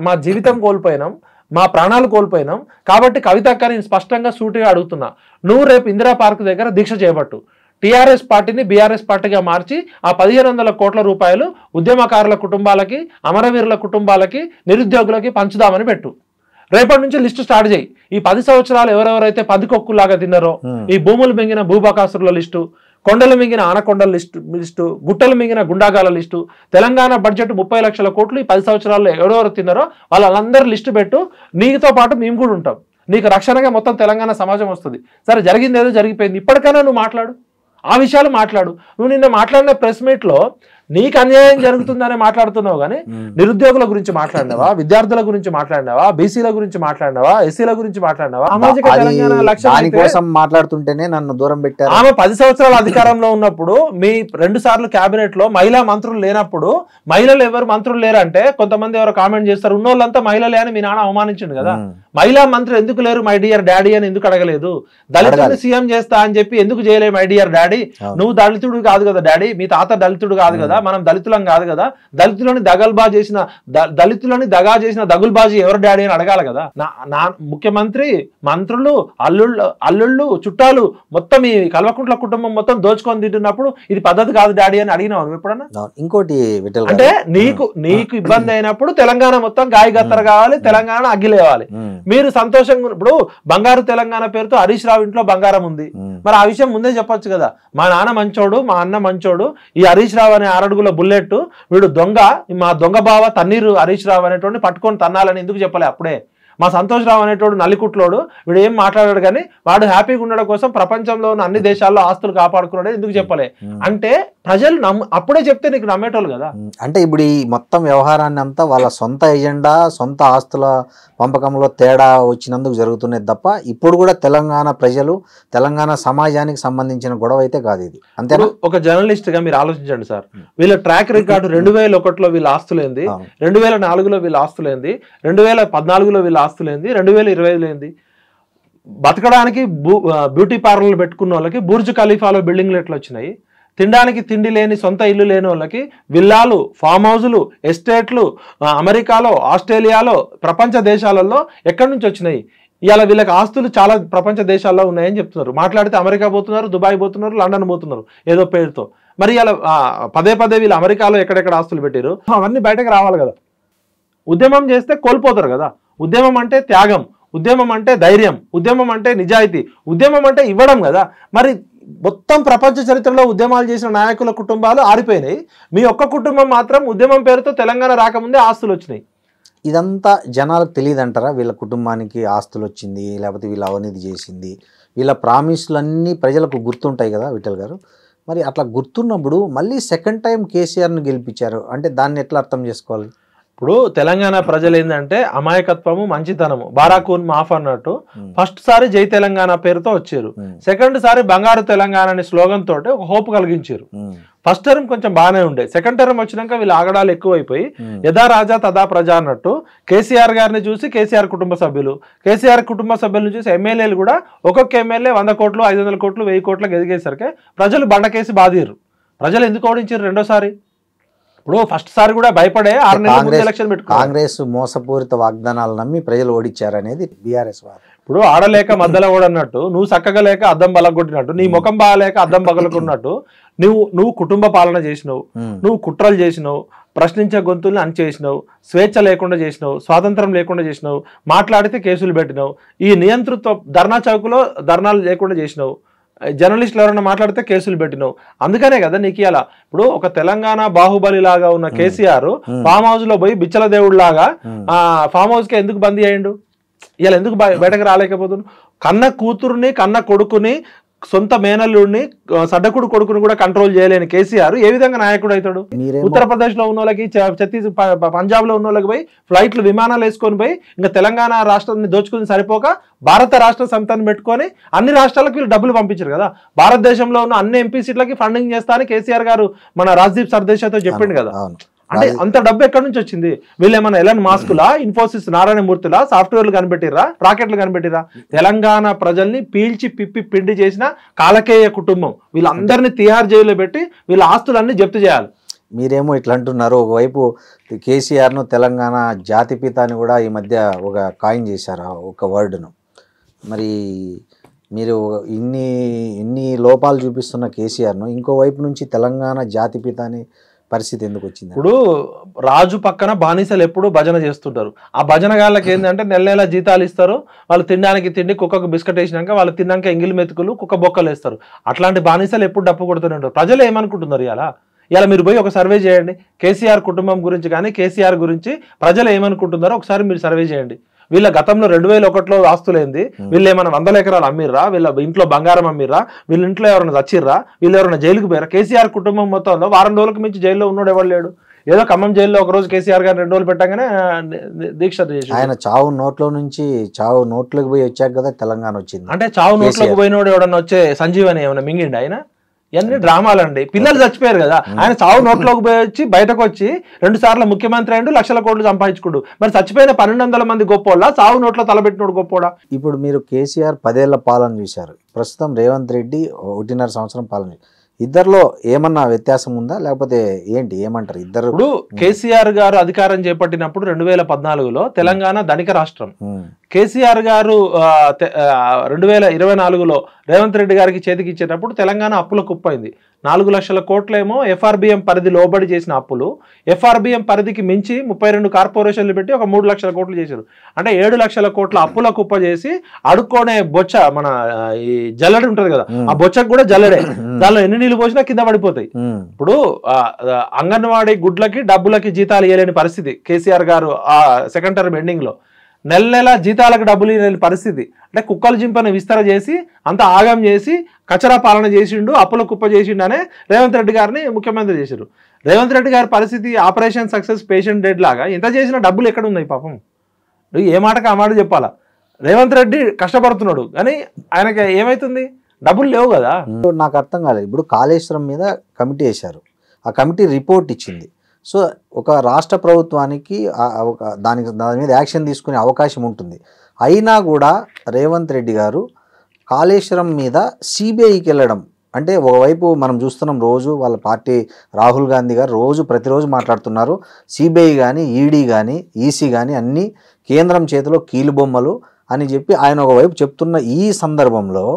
మా జీవితం కోల్పోయినాం, మా ప్రాణాలు కోల్పోయినాం. కాబట్టి కవితక్క నేను స్పష్టంగా సూటిగా అడుగుతున్నా, నువ్వు రేపు ఇందిరా పార్క్ దగ్గర దీక్ష చేపట్టు, టీఆర్ఎస్ పార్టీని బీఆర్ఎస్ పార్టీగా మార్చి ఆ 1500 కోట్ల రూపాయలు ఉద్యమకారుల కుటుంబాలకి, అమరవీరుల కుటుంబాలకి, నిరుద్యోగులకి పంచుదామని పెట్టు. రేపటి నుంచి లిస్టు స్టార్ట్ చేయి. ఈ 10 సంవత్సరాలు ఎవరెవరైతే పందికొక్కులాగా తిన్నారో ఈ భూములు మింగిన భూబకాసురుల లిస్టు, కొండలు మింగిన ఆనకొండల లిస్టు, గుట్టలు మింగిన గుండాగాల లిస్టు, తెలంగాణ బడ్జెట్ 30 లక్షల కోట్లు ఈ 10 సంవత్సరాల్లో ఎవరెవరు తిన్నారో వాళ్ళందరూ లిస్టు పెట్టు, నీతో పాటు మేము కూడా ఉంటాం, నీకు రక్షణగా మొత్తం తెలంగాణ సమాజం వస్తుంది. సరే జరిగింది ఏదో జరిగిపోయింది, ఇప్పటికైనా నువ్వు మాట్లాడు, ఆ విషయాలు మాట్లాడు. నువ్వు నిన్న మాట్లాడిన ప్రెస్ మీట్లో నీకు అన్యాయం జరుగుతుందనే మాట్లాడుతున్నావు కానీ నిరుద్యోగుల గురించి మాట్లాడినావా, విద్యార్థుల గురించి మాట్లాడినావా, బీసీల గురించి మాట్లాడినావా, ఎస్సీల గురించి మాట్లాడినావా? సామాజిక తెలంగాణ లక్ష్యం మాట్లాడుతుంటేనే నన్ను దూరం పెట్టారు. ఆమె 10 సంవత్సరాల అధికారంలో ఉన్నప్పుడు మీ 2 సార్లు కేబినెట్ లో మహిళా మంత్రులు లేనప్పుడు, మహిళలు ఎవరు మంత్రులు లేరంటే కొంతమంది ఎవరో కామెంట్ చేస్తారు, ఉన్నోళ్ళంతా మహిళలే అని మీ నాన్న అవమానించిండు కదా. మహిళా మంత్రులు ఎందుకు లేరు మై డియర్ డాడీ అని ఎందుకు అడగలేదు? దళితుడిని సీఎం చేస్తా అని చెప్పి ఎందుకు చేయలేదు మై డియర్ డాడీ? నువ్వు దళితుడు కాదు కదా డాడీ, మీ తాత దళితుడు కాదు కదా, మనం దళితులం కాదు కదా, దళితులని దగా చేసిన దగుల్బాజీ ఎవరు డాడీ అని అడగాలి కదా. నా ముఖ్యమంత్రి, మంత్రులు, అల్లుళ్ళు, చుట్టాలు మొత్తం ఈ కల్వకుంట్ల కుటుంబం మొత్తం దోచుకొని తింటున్నప్పుడు ఇది పద్ధతి కాదు డాడీ అని అడిగినావు నువ్వు ఎప్పుడన్నా? ఇంకోటి అంటే నీకు ఇబ్బంది అయినప్పుడు తెలంగాణ మొత్తం గాయగత్తర కావాలి, తెలంగాణ అగ్గిలేవాలి. మీరు సంతోషంగా ఇప్పుడు బంగారు తెలంగాణ పేరుతో హరీష్ రావు ఇంట్లో బంగారం ఉంది, మరి ఆ విషయం ముందే చెప్పొచ్చు కదా. మా నాన్న మంచోడు, మా అన్న మంచోడు, ఈ హరీష్ రావు అనే 6 అడుగుల బుల్లెట్ వీడు దొంగ, మా దొంగ బావ తన్నీరు హరీష్ రావు అనేటువంటి పట్టుకొని తన్నాలని ఎందుకు చెప్పలే అప్పుడే? మా సంతోష్ రావు అనేటోడు నల్లికుట్లోడు, వీడు ఏం మాట్లాడాడు కానీ వాడు హ్యాపీగా ఉండడం కోసం ప్రపంచంలో ఉన్న అన్ని దేశాల్లో ఆస్తులు కాపాడుకున్నాడు ఎందుకు చెప్పలే? అంటే ప్రజలు అప్పుడే చెప్తే నీకు నమ్మేటోళ్ళు కదా. అంటే ఇప్పుడు ఈ మొత్తం వ్యవహారాన్ని అంతా వాళ్ళ సొంత ఎజెండా, సొంత ఆస్తుల పంపకంలో తేడా వచ్చినందుకు జరుగుతున్నది తప్ప ఇప్పుడు కూడా తెలంగాణ ప్రజలు, తెలంగాణ సమాజానికి సంబంధించిన గొడవ అయితే కాదు ఇది. అంతేనా? ఒక జర్నలిస్ట్ గా మీరు ఆలోచించండి సార్, వీళ్ళ ట్రాక్ రికార్డు 2001లో వీళ్ళ ఆస్తులేంది, 2004లో వీళ్ళ ఆస్తులేంది, 2014లో వీళ్ళ ఆస్తులేంది, 2020లో ఏంది? బతకడానికి బ్యూటీ పార్లర్లు పెట్టుకున్న వాళ్ళకి బుర్జ్ ఖలీఫాలో బిల్డింగ్లు ఎట్లా వచ్చినాయి? తినడానికి తిండి లేని, సొంత ఇల్లు లేని వాళ్ళకి విల్లాలు, ఫామ్ హౌజులు, ఎస్టేట్లు అమెరికాలో, ఆస్ట్రేలియాలో, ప్రపంచ దేశాలలో ఎక్కడి నుంచి వచ్చినాయి? ఇవాళ వీళ్ళకి ఆస్తులు చాలా ప్రపంచ దేశాల్లో ఉన్నాయని చెప్తున్నారు. మాట్లాడితే అమెరికా పోతున్నారు, దుబాయ్ పోతున్నారు, లండన్ పోతున్నారు ఏదో పేరుతో. మరి ఇలా పదే వీళ్ళు అమెరికాలో ఎక్కడెక్కడ ఆస్తులు పెట్టారు అవన్నీ బయటకు రావాలి కదా. ఉద్యమం చేస్తే కోల్పోతారు కదా. ఉద్యమం అంటే త్యాగం, ఉద్యమం అంటే ధైర్యం, ఉద్యమం అంటే నిజాయితీ, ఉద్యమం అంటే ఇవ్వడం కదా. మరి మొత్తం ప్రపంచ చరిత్రలో ఉద్యమాలు చేసిన నాయకుల కుటుంబాలు ఆరిపోయినాయి, మీ ఒక్క కుటుంబం మాత్రం ఉద్యమం పేరుతో తెలంగాణ రాకముందే ఆస్తులు వచ్చినాయి. ఇదంతా జనాలకు తెలియదు అంటారా? వీళ్ళ కుటుంబానికి ఆస్తులు వచ్చింది, లేకపోతే వీళ్ళ అవినీతి చేసింది, వీళ్ళ ప్రామిస్లన్నీ ప్రజలకు గుర్తుంటాయి కదా విఠల్ గారు. మరి అట్లా గుర్తున్నప్పుడు మళ్ళీ సెకండ్ టైం కేసీఆర్ను గెలిపించారు అంటే దాన్ని ఎట్లా అర్థం చేసుకోవాలి? ఇప్పుడు తెలంగాణ ప్రజలు ఏంటంటే అమాయకత్వము, మంచితనము, బారాకూన్ మాఫ్ అన్నట్టు ఫస్ట్ సారి జై తెలంగాణ పేరుతో వచ్చారు, సెకండ్ సారి బంగారు తెలంగాణ అనే స్లోగన్ తోటి ఒక హోప్ కలిగించారు. ఫస్ట్ టర్మ్ కొంచెం బాగానే ఉండే, సెకండ్ టర్మ్ వచ్చినాక వీళ్ళు ఆగడాలు ఎక్కువైపోయి యథా రాజా తదా ప్రజా అన్నట్టు కేసీఆర్ గారిని చూసి కేసీఆర్ కుటుంబ సభ్యులను చూసి ఎమ్మెల్యేలు కూడా ఒక్కొక్క ఎమ్మెల్యే 100 కోట్లు, 500 కోట్లు, 1000 కోట్లకు ఎదిగేసరికి ప్రజలు బండకేసి బాధిరు. ప్రజలు ఎందుకు ఓడించారు రెండోసారి? ఇప్పుడు ఫస్ట్ సారి కూడా భయపడే 6 నెలల ముందు ఎలక్షన్ పెట్టుకున్నారు. కాంగ్రెస్ మోసపూరిత వాగ్దానాలు నమ్మి ప్రజలు ఓడించారనేది బీఆర్ఎస్ వారు. ఇప్పుడు ఆడలేక మధ్యలో ఓడన్నట్టు, నువ్వు చక్కగా లేక అద్దం బలగొట్టినట్టు, నీ ముఖం బాగాలేక అద్దం బగలకొన్నట్టు నువ్వు కుటుంబ పాలన చేసినావు, నువ్వు కుట్రలు చేసినావు, ప్రశ్నించే గొంతుల్ని అణిచేసినావు, స్వేచ్ఛ లేకుండా చేసినావు, స్వాతంత్రం లేకుండా చేసినావు, మాట్లాడితే కేసులు పెట్టినావు, ఈ నియంతృత్వ ధర్నా చౌకులో ధర్నాలు లేకుండా చేసినావు, జర్నలిస్టులు ఎవరైనా మాట్లాడితే కేసులు పెట్టినావు. అందుకనే కదా నీకు ఇలా ఇప్పుడు ఒక తెలంగాణ బాహుబలి లాగా ఉన్న కేసీఆర్ ఫామ్ హౌస్ లో పోయి బిచ్చల దేవుడు లాగా ఫామ్ హౌస్ కి ఎందుకు బందీ అయ్యిండు? ఇలా ఎందుకు బయటకు రాలేకపోతున్నాడు? కన్న కూతురుని, కన్న కొడుకుని, సొంత మేనల్లుడిని, సడ్డకుడు కొడుకుని కూడా కంట్రోల్ చేయలేని కేసీఆర్ ఏ విధంగా నాయకుడు అవుతాడు? ఉత్తరప్రదేశ్ లో ఉన్న వాళ్ళకి, పంజాబ్ లో ఉన్న వాళ్ళకి పోయి ఫ్లైట్లు, విమానాలు వేసుకొని పోయి ఇంకా తెలంగాణ రాష్ట్రాన్ని దోచుకుని సరిపోక భారత రాష్ట్ర సమితిని పెట్టుకొని అన్ని రాష్ట్రాలకు వీళ్ళు డబ్బులు పంపించారు కదా. భారతదేశంలో ఉన్న అన్ని ఎంపీ సీట్లకి ఫండింగ్ చేస్తా అని కేసీఆర్ గారు మన రాజ్దీప్ సర్దేశాయ్తో చెప్పిండు కదా. అంటే అంత డబ్బు ఎక్కడి నుంచి వచ్చింది? వీళ్ళు ఏమన్నా ఎలాన్ మాస్కులా, ఇన్ఫోసిస్ నారాయణమూర్తిలా సాఫ్ట్వేర్లు కనిపెట్టిరా, రాకెట్లు కనిపెట్టిరా? తెలంగాణ ప్రజల్ని పీల్చి పిప్పి పిండి చేసిన కాలకేయ కుటుంబం. వీళ్ళందరినీ తిహార్ జైల్లో పెట్టి వీళ్ళ ఆస్తులన్నీ జప్తు చేయాలి. మీరేమో ఇట్లా అంటున్నారు. ఒకవైపు కేసీఆర్ను తెలంగాణ జాతిపిత అని కూడా ఈ మధ్య ఒక కాయిన్ చేశారు ఒక వర్డ్ను. మరి మీరు ఇన్ని లోపాలు చూపిస్తున్న కేసీఆర్ను ఇంకోవైపు నుంచి తెలంగాణ జాతిపిత అని పరిస్థితి ఎందుకు వచ్చింది? ఇప్పుడు రాజు పక్కన బానిసలు ఎప్పుడు భజన చేస్తుంటారు. ఆ భజన గాళ్ళకి ఏంటంటే నెల నెల జీతాలు ఇస్తారు, వాళ్ళు తినడానికి తిండి, కుక్కకు బిస్కెట్ వేసినాక వాళ్ళు తిన్నాక ఎంగిలి మెతుకులు కుక్క బొక్కలు వేస్తారు. అట్లాంటి బానిసలు ఎప్పుడు డప్పు కొడుతూనే ఉంటారు. ప్రజలు ఏమనుకుంటున్నారు ఇలా మీరు పోయి ఒక సర్వే చేయండి, కేసీఆర్ కుటుంబం గురించి కానీ కేసీఆర్ గురించి ప్రజలు ఏమనుకుంటున్నారో ఒకసారి మీరు సర్వే చేయండి. వీళ్ళ గతంలో 2001లో ఆస్తులేంది, వీళ్ళు ఏమైనా 100 ఎకరాలు అమ్మిర్రా, వీళ్ళ ఇంట్లో బంగారం అమ్మిర్రా, వీళ్ళ ఇంట్లో ఎవరైనా చచ్చిర్రా, వీళ్ళు ఎవరైనా జైలుకు పోయారా? కేసీఆర్ కుటుంబం మొత్తంలో వారం రోజులకు మించి జైల్లో ఉన్నాడు ఎవరు లేడు. ఏదో ఖమ్మం జైల్లో ఒక రోజు కేసీఆర్ గారు 2 రోజులు పెట్టగానే దీక్ష చేసి ఆయన చావు నోట్లోకి పోయి వచ్చాక కదా తెలంగాణ వచ్చింది. అంటే చావు నోట్లోకి పోయినోడు ఎవడన్నా వచ్చే సంజీవని ఏమన్నా మింగిండి ఆయన? ఇవన్నీ డ్రామాలండి. పిల్లలు చచ్చిపోయారు కదా, ఆయన చావు నోట్లోకి పోయి వచ్చి బయటకు వచ్చి 2 సార్లు ముఖ్యమంత్రి అయ్యిండు, లక్షల కోట్లు సంపాదించుకుంటూ. మరి చచ్చిపోయిన 1200 మంది గొప్పోళ్ళ, చావు నోట్లో తలబెట్టినోడు గొప్పోడా? ఇప్పుడు మీరు కేసీఆర్ 10 ఏళ్ల పాలన చూశారు, ప్రస్తుతం రేవంత్ రెడ్డి 1.5 సంవత్సరం పాలన. ఇద్దరిలో ఏమన్నా వ్యత్యాసం ఉందా, లేకపోతే ఏంటి, ఏమంటారు ఇద్దరు? ఇప్పుడు కేసీఆర్ గారు అధికారం చేపట్టినప్పుడు 2014లో తెలంగాణ ధనిక రాష్ట్రం. కేసీఆర్ గారు 2024లో రేవంత్ రెడ్డి గారికి చేతికి ఇచ్చేటప్పుడు తెలంగాణ అప్పుల కుప్పైంది. 4 లక్షల కోట్లేమో ఎఫ్ఆర్బిఎం పరిధి లోబడి చేసిన అప్పులు, ఎఫ్ఆర్బిఎం పరిధికి మించి 32 కార్పొరేషన్లు పెట్టి ఒక 3 లక్షల కోట్లు చేశారు. అంటే 7 లక్షల కోట్ల అప్పుల కుప్ప చేసి అడుక్కొనే బొచ్చ, మన ఈ జల్లెడ ఉంటది కదా, ఆ బొచ్చకు కూడా జల్లెడే, దానిలో ఎన్ని నీళ్లు పోసినా కింద పడిపోతాయి. ఇప్పుడు అంగన్వాడీ గుడ్లకి డబ్బులకి జీతాలు ఇవ్వలేని పరిస్థితి కేసీఆర్ గారు ఆ సెకండ్ టర్మ్ ఎండింగ్ లో. నెల నెల జీతాలకు డబ్బులు ఇవ్వలేని పరిస్థితి. అంటే కుక్కల జింపను విస్తర చేసి అంత ఆగం చేసి కచరా పాలన చేసిండు, అప్పుల కుప్ప చేసిండు అనే రేవంత్ రెడ్డి గారిని ముఖ్యమంత్రి చేశారు. రేవంత్ రెడ్డి గారి పరిస్థితి ఆపరేషన్ సక్సెస్ పేషెంట్ డెడ్ లాగా ఎంత చేసినా డబ్బులు ఎక్కడ ఉన్నాయి పాపం? ఏ మాటకు ఆ మాట చెప్పాలా? రేవంత్ రెడ్డి కష్టపడుతున్నాడు కానీ ఆయనకి ఏమైతుంది, డబ్బులు లేవు కదా. నాకు అర్థం కాలేదు. ఇప్పుడు కాళేశ్వరం మీద కమిటీ వేశారు, ఆ కమిటీ రిపోర్ట్ ఇచ్చింది. సో ఒక రాష్ట్ర ప్రభుత్వానికి దాని మీద యాక్షన్ తీసుకునే అవకాశం ఉంటుంది. అయినా కూడా రేవంత్ రెడ్డి గారు కాళేశ్వరం మీద సిబిఐకి వెళ్ళడం అంటే, ఒకవైపు మనం చూస్తున్నాం రోజు వాళ్ళ పార్టీ రాహుల్ గాంధీ గారు ప్రతిరోజు మాట్లాడుతున్నారు, సిబిఐ కానీ ఈడీ కానీ ఈసీ కానీ అన్నీ కేంద్రం చేతిలో కీలుబొమ్మలు అని చెప్పి ఆయన ఒకవైపు చెప్తున్న ఈ సందర్భంలో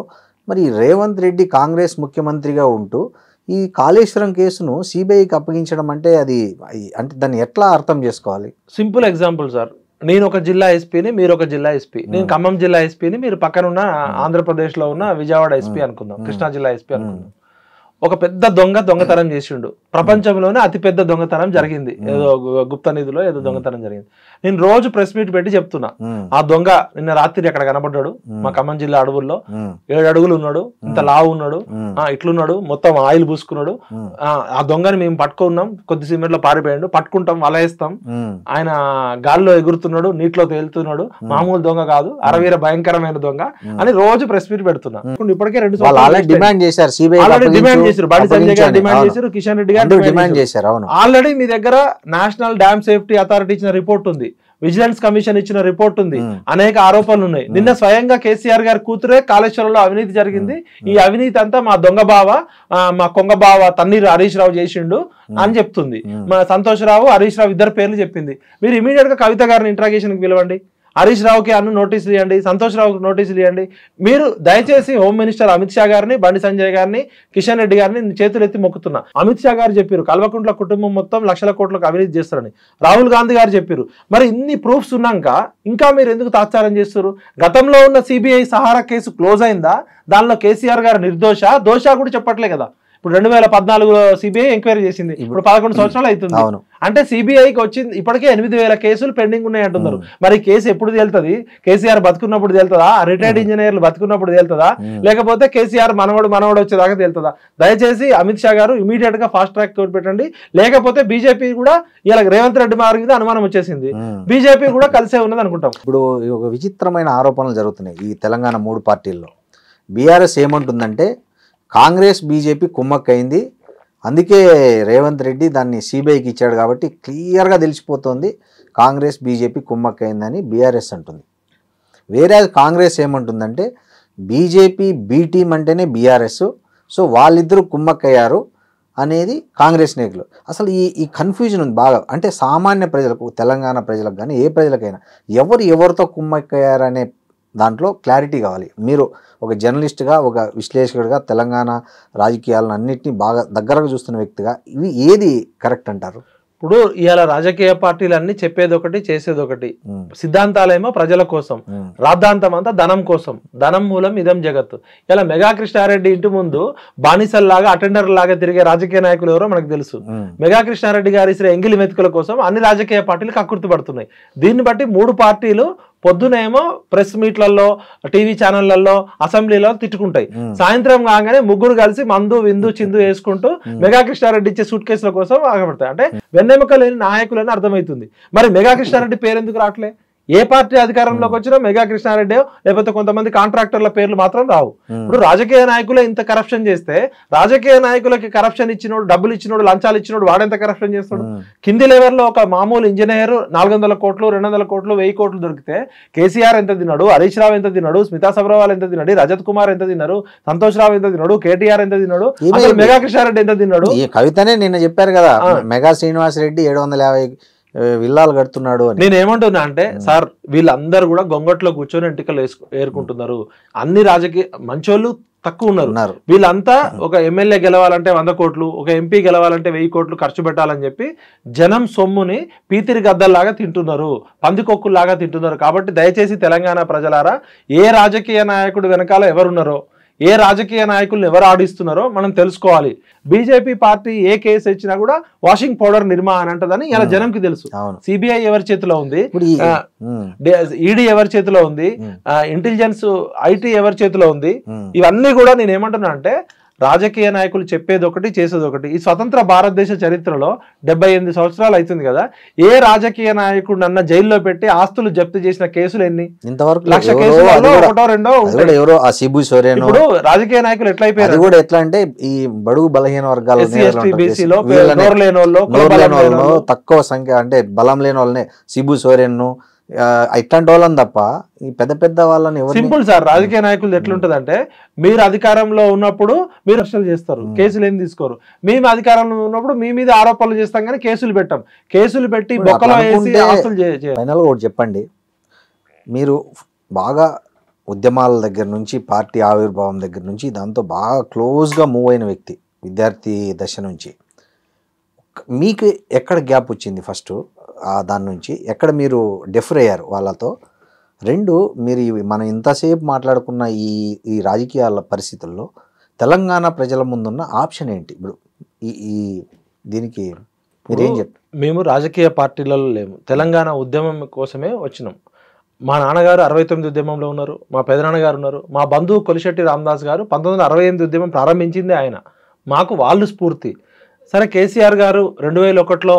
మరి రేవంత్ రెడ్డి కాంగ్రెస్ ముఖ్యమంత్రిగా ఉంటూ ఈ కాళేశ్వరం కేసును సిబిఐకి అప్పగించడం అంటే దాన్ని ఎట్లా అర్థం చేసుకోవాలి? సింపుల్ ఎగ్జాంపుల్ సార్, నేను ఒక జిల్లా ఎస్పీని, మీరు ఒక జిల్లా ఎస్పీ, నేను ఖమ్మం జిల్లా ఎస్పీని, మీరు పక్కన ఉన్న ఆంధ్రప్రదేశ్లో ఉన్న విజయవాడ ఎస్పీ అనుకుందాం, కృష్ణా జిల్లా ఎస్పీ అనుకుందాం. ఒక పెద్ద దొంగతనం చేసిండు, ప్రపంచంలోనే అతిపెద్ద దొంగతనం జరిగింది, ఏదో గుప్త నిధిలో ఏదో దొంగతనం జరిగింది. నేను రోజు ప్రెస్ మీట్ పెట్టి చెప్తున్నా, ఆ దొంగ నిన్న రాత్రి అక్కడ కనబడ్డాడు మా ఖమ్మం జిల్లా అడవుల్లో, 7 అడుగులు ఉన్నాడు, ఇంత లావు ఉన్నాడు, ఇట్లున్నాడు, మొత్తం ఆయిల్ పూసుకున్నాడు. ఆ దొంగని మేము పట్టుకున్నాం, కొద్దిసేపట్లో పారిపోయాడు, పట్టుకుంటాం, వలయేస్తాం, ఆయన గాల్లో ఎగురుతున్నాడు, నీటిలో తేలుతున్నాడు, మామూలు దొంగ కాదు, అరవీర భయంకరమైన దొంగ అని రోజు ప్రెస్ మీట్ పెడుతున్నా. ఇప్పటికే 2 సంవత్సరాలు డిమాండ్ చేశారు, బండి సంజయ్ గారు డిమాండ్ చేశారు, కిషన్ రెడ్డి గారు డిమాండ్ చేశారు. ఆల్రెడీ మీ దగ్గర నేషనల్ డ్యామ్ సేఫ్టీ అథారిటీ ఇచ్చిన రిపోర్ట్ ఉంది, విజిలెన్స్ కమిషన్ ఇచ్చిన రిపోర్ట్ ఉంది, అనేక ఆరోపణలు ఉన్నాయి. నిన్న స్వయంగా కేసీఆర్ గారి కూతురే కాళేశ్వరంలో అవినీతి జరిగింది, ఈ అవినీతి అంతా మా దొంగ బావ, మా కొంగ బావ తన్నీరు హరీష్ రావు చేసిండు అని చెప్తుంది. మా సంతోష్ రావు, హరీష్ రావు ఇద్దరు పేర్లు చెప్పింది. మీరు ఇమీడియట్ గా కవిత గారిని ఇంట్రాగేషన్ కి పిలవండి, హరీష్ రావుకి నోటీసులు ఇవ్వండి, సంతోష్ రావుకి నోటీసులు ఇవ్వండి. మీరు దయచేసి హోమ్ మినిస్టర్ అమిత్ షా గారిని, బండి సంజయ్ గారిని, కిషన్ రెడ్డి గారిని చేతులు ఎత్తి మొక్కుతున్నా. అమిత్ షా గారు చెప్పారు కల్వకుంట్ల కుటుంబం మొత్తం లక్షల కోట్లకు అవినీతి చేస్తారని, రాహుల్ గాంధీ గారు చెప్పారు. మరి ఇన్ని ప్రూఫ్స్ ఉన్నాక ఇంకా మీరు ఎందుకు తాత్సారం చేస్తారు? గతంలో ఉన్న సిబిఐ సహారా కేసు క్లోజ్ అయిందా? దానిలో కేసీఆర్ గారు నిర్దోష దోష కూడా చెప్పట్లే కదా. ఇప్పుడు 2014లో సిబిఐ ఎంక్వైరీ చేసింది, ఇప్పుడు 11 సంవత్సరాలు అవుతుంది. అంటే సిబిఐకి వచ్చింది ఇప్పటికే 8000 కేసులు పెండింగ్ ఉన్నాయి అంటున్నారు. మరి కేసు ఎప్పుడు తేలుతుంది? కేసీఆర్ బతుకున్నప్పుడు తేలుతుందా? రిటైర్డ్ ఇంజనీర్లు బతుకున్నప్పుడు తేలుతుందా? లేకపోతే కేసీఆర్ మనవడు వచ్చేదాకా తేలుతుందా? దయచేసి అమిత్ షా గారు ఇమీడియట్ గా ఫాస్ట్ ట్రాక్ కోర్టు పెట్టండి. లేకపోతే బీజేపీ కూడా ఇలా రేవంత్ రెడ్డి మీద అనుమానం వచ్చేసింది, బీజేపీ కూడా కలిసే ఉన్నది అనుకుంటాం. ఇప్పుడు ఒక విచిత్రమైన ఆరోపణలు జరుగుతున్నాయి ఈ తెలంగాణ 3 పార్టీల్లో. బీఆర్ఎస్ ఏమంటుందంటే కాంగ్రెస్ బీజేపీ కుమ్మక్కైంది, అందుకే రేవంత్ రెడ్డి దాన్ని సిబిఐకి ఇచ్చాడు కాబట్టి క్లియర్గా తెలిసిపోతుంది కాంగ్రెస్ బీజేపీ కుమ్మక్కైందని బీఆర్ఎస్ అంటుంది. వేరే కాంగ్రెస్ ఏమంటుందంటే బీజేపీ బీ టీం అంటేనే బీఆర్ఎస్, సో వాళ్ళిద్దరూ కుమ్మక్కయ్యారు అనేది కాంగ్రెస్ నాయకులు. అసలు ఈ కన్ఫ్యూజన్ ఉంది బాగా. అంటే సామాన్య ప్రజలకు, తెలంగాణ ప్రజలకు కానీ ఏ ప్రజలకైనా ఎవరితో కుమ్మక్కయ్యారనే దాంట్లో క్లారిటీ కావాలి. మీరు ఒక జర్నలిస్ట్గా, ఒక విశ్లేషకుడిగా తెలంగాణ రాజకీయాలను అన్నింటినీ బాగా దగ్గరగా చూస్తున్న వ్యక్తిగా ఇవి ఏది కరెక్ట్ అంటారు? ఇప్పుడు ఇవాళ రాజకీయ పార్టీలు అన్ని చెప్పేది ఒకటి, చేసేది ఒకటి. సిద్ధాంతాలేమో ప్రజల కోసం, రాద్ధాంతం అంతా ధనం కోసం. ధనం మూలం ఇదం జగత్తు. ఇలా మెగా కృష్ణారెడ్డి ఇంటి ముందు బానిసల్లాగా, అటెండర్ లాగా తిరిగే రాజకీయ నాయకులు ఎవరో మనకు తెలుసు. మెగా కృష్ణారెడ్డి గారి ఎంగిలి మెతుకుల కోసం అన్ని రాజకీయ పార్టీలు కక్కుర్తి పడుతున్నాయి. దీన్ని బట్టి 3 పార్టీలు పొద్దునేమో ప్రెస్ మీట్లలో, టీవీ ఛానళ్లలో, అసెంబ్లీలో తిట్టుకుంటాయి. సాయంత్రం కాగానే ముగ్గురు కలిసి మందు విందు చిందు వేసుకుంటూ మెగా కృష్ణారెడ్డి ఇచ్చే సూట్ కేసుల కోసం ఆగబడతాయి. అంటే వెన్నెముక లేని నాయకులని అర్థమవుతుంది. మరి మెగా కృష్ణారెడ్డి పేరు ఎందుకు రావట్లే? ఏ పార్టీ అధికారంలోకి వచ్చినా మెగా కృష్ణారెడ్డి లేకపోతే కొంతమంది కాంట్రాక్టర్ల పేర్లు మాత్రం రావు. ఇప్పుడు రాజకీయ నాయకులే ఇంత కరప్షన్ చేస్తే, రాజకీయ నాయకులకి కరప్షన్ ఇచ్చినోడు, డబ్బులు ఇచ్చినోడు, లంచాలు ఇచ్చినోడు వాడెంత కరప్షన్ చేస్తాడు? కింది లెవెల్లో ఒక మామూలు ఇంజనీర్ 400 కోట్లు, 200 కోట్లు, 1000 కోట్లు దొరికితే కేసీఆర్ ఎంత తిన్నాడు, హరీష్ రావు ఎంత తిన్నాడు, స్మితా సబర్వాల్ ఎంత తిన్నాడు, రజత్ కుమార్ ఎంత తిన్నారు, సంతోష్ రావు ఎంత తిన్నాడు, కేటీఆర్ ఎంత తిన్నాడు, మెగా కృష్ణారెడ్డి ఎంత తిన్నాడు? ఈ కవితనే నిన్న చెప్పారు కదా, మెగా శ్రీనివాస్ రెడ్డి 750 విల్లాలు కడుతున్నాడు అని. నేను ఏమంటున్నా అంటే, సార్ వీళ్ళందరూ కూడా గొంగట్లో కూర్చొని ఎంటికలు ఏరుకుంటున్నారు. అన్ని రాజకీయ మంచోళ్ళు తక్కువ ఉన్నారు. వీళ్ళంతా ఒక ఎమ్మెల్యే గెలవాలంటే 100 కోట్లు, ఒక ఎంపీ గెలవాలంటే 1000 కోట్లు ఖర్చు పెట్టాలని చెప్పి జనం సొమ్ముని పీతిరి గద్దల్లాగా తింటున్నారు, పందికొక్కుల్లాగా తింటున్నారు. కాబట్టి దయచేసి తెలంగాణ ప్రజలారా, ఏ రాజకీయ నాయకుడు వెనకాల ఎవరున్నారో, ఏ రాజకీయ నాయకులను ఎవరు ఆడిస్తున్నారో మనం తెలుసుకోవాలి. బీజేపీ పార్టీ ఏ కేసు ఇచ్చినా కూడా వాషింగ్ పౌడర్ నిర్మా అని అంటదని ఇలా జనంకి తెలుసు. సిబిఐ ఎవరి చేతిలో ఉంది, ఈడీ ఎవరి చేతిలో ఉంది, ఇంటెలిజెన్స్ ఐటీ ఎవరి చేతిలో ఉంది. ఇవన్నీ కూడా నేను ఏమంటున్నా అంటే, రాజకీయ నాయకులు చెప్పేది ఒకటి, చేసేది ఒకటి. ఈ స్వతంత్ర భారతదేశ చరిత్రలో 78 సంవత్సరాలు అవుతుంది కదా, ఏ రాజకీయ నాయకుడు అన్న జైల్లో పెట్టి ఆస్తులు జప్తు చేసిన కేసులు ఎన్ని? ఇంతవరకు 1,00,000 కేసులలో 1-2 ఇప్పుడు రాజకీయ నాయకులు ఎట్లా అయిపోయారు కూడా, ఎట్లా అంటే ఈ బడుగు బలహీన వర్గాలు, బీసీలో తక్కువ సంఖ్య అంటే బలం లేని వాళ్ళని, సిబు సోరెన్ ఇట్లాంటి వాళ్ళని తప్ప ఈ పెద్ద పెద్ద వాళ్ళని సింపుల్ సార్. రాజకీయ నాయకులు ఎట్లుంటది అంటే, మీరు అధికారంలో ఉన్నప్పుడు మీరు అరెస్టులు చేస్తారు, కేసులు ఏం తీసుకోరు. మేము అధికారంలో ఉన్నప్పుడు మీ మీద ఆరోపణలు చేస్తాం కానీ కేసులు పెట్టాం. కేసులు పెట్టి బొక్కలో వేసి ఆస్తులు ఫైనల్ ఒకటి చెప్పండి, మీరు బాగా ఉద్యమాల దగ్గర నుంచి, పార్టీ ఆవిర్భావం దగ్గర నుంచి దాంతో బాగా క్లోజ్గా మూవ్ అయిన వ్యక్తి, విద్యార్థి దశ నుంచి, మీకు ఎక్కడ గ్యాప్ వచ్చింది? ఫస్ట్ దాని నుంచి ఎక్కడ మీరు డిఫర్ అయ్యారు వాళ్ళతో? 2, మీరు మనం ఇంతసేపు మాట్లాడుకున్న ఈ రాజకీయాల పరిస్థితుల్లో తెలంగాణ ప్రజల ముందున్న ఆప్షన్ ఏంటి ఇప్పుడు? ఈ దీనికి మీరేం చెప్తారు? మేము రాజకీయ పార్టీలలో లేము, తెలంగాణ ఉద్యమం కోసమే వచ్చినాం. మా నాన్నగారు 69 ఉద్యమంలో ఉన్నారు, మా పెదనాన్నగారు ఉన్నారు, మా బంధువు కొలిశెట్టి రామదాస్ గారు 1968 ఉద్యమం ప్రారంభించింది ఆయన. మాకు వాళ్ళు స్ఫూర్తి. సరే, కేసీఆర్ గారు 2001లో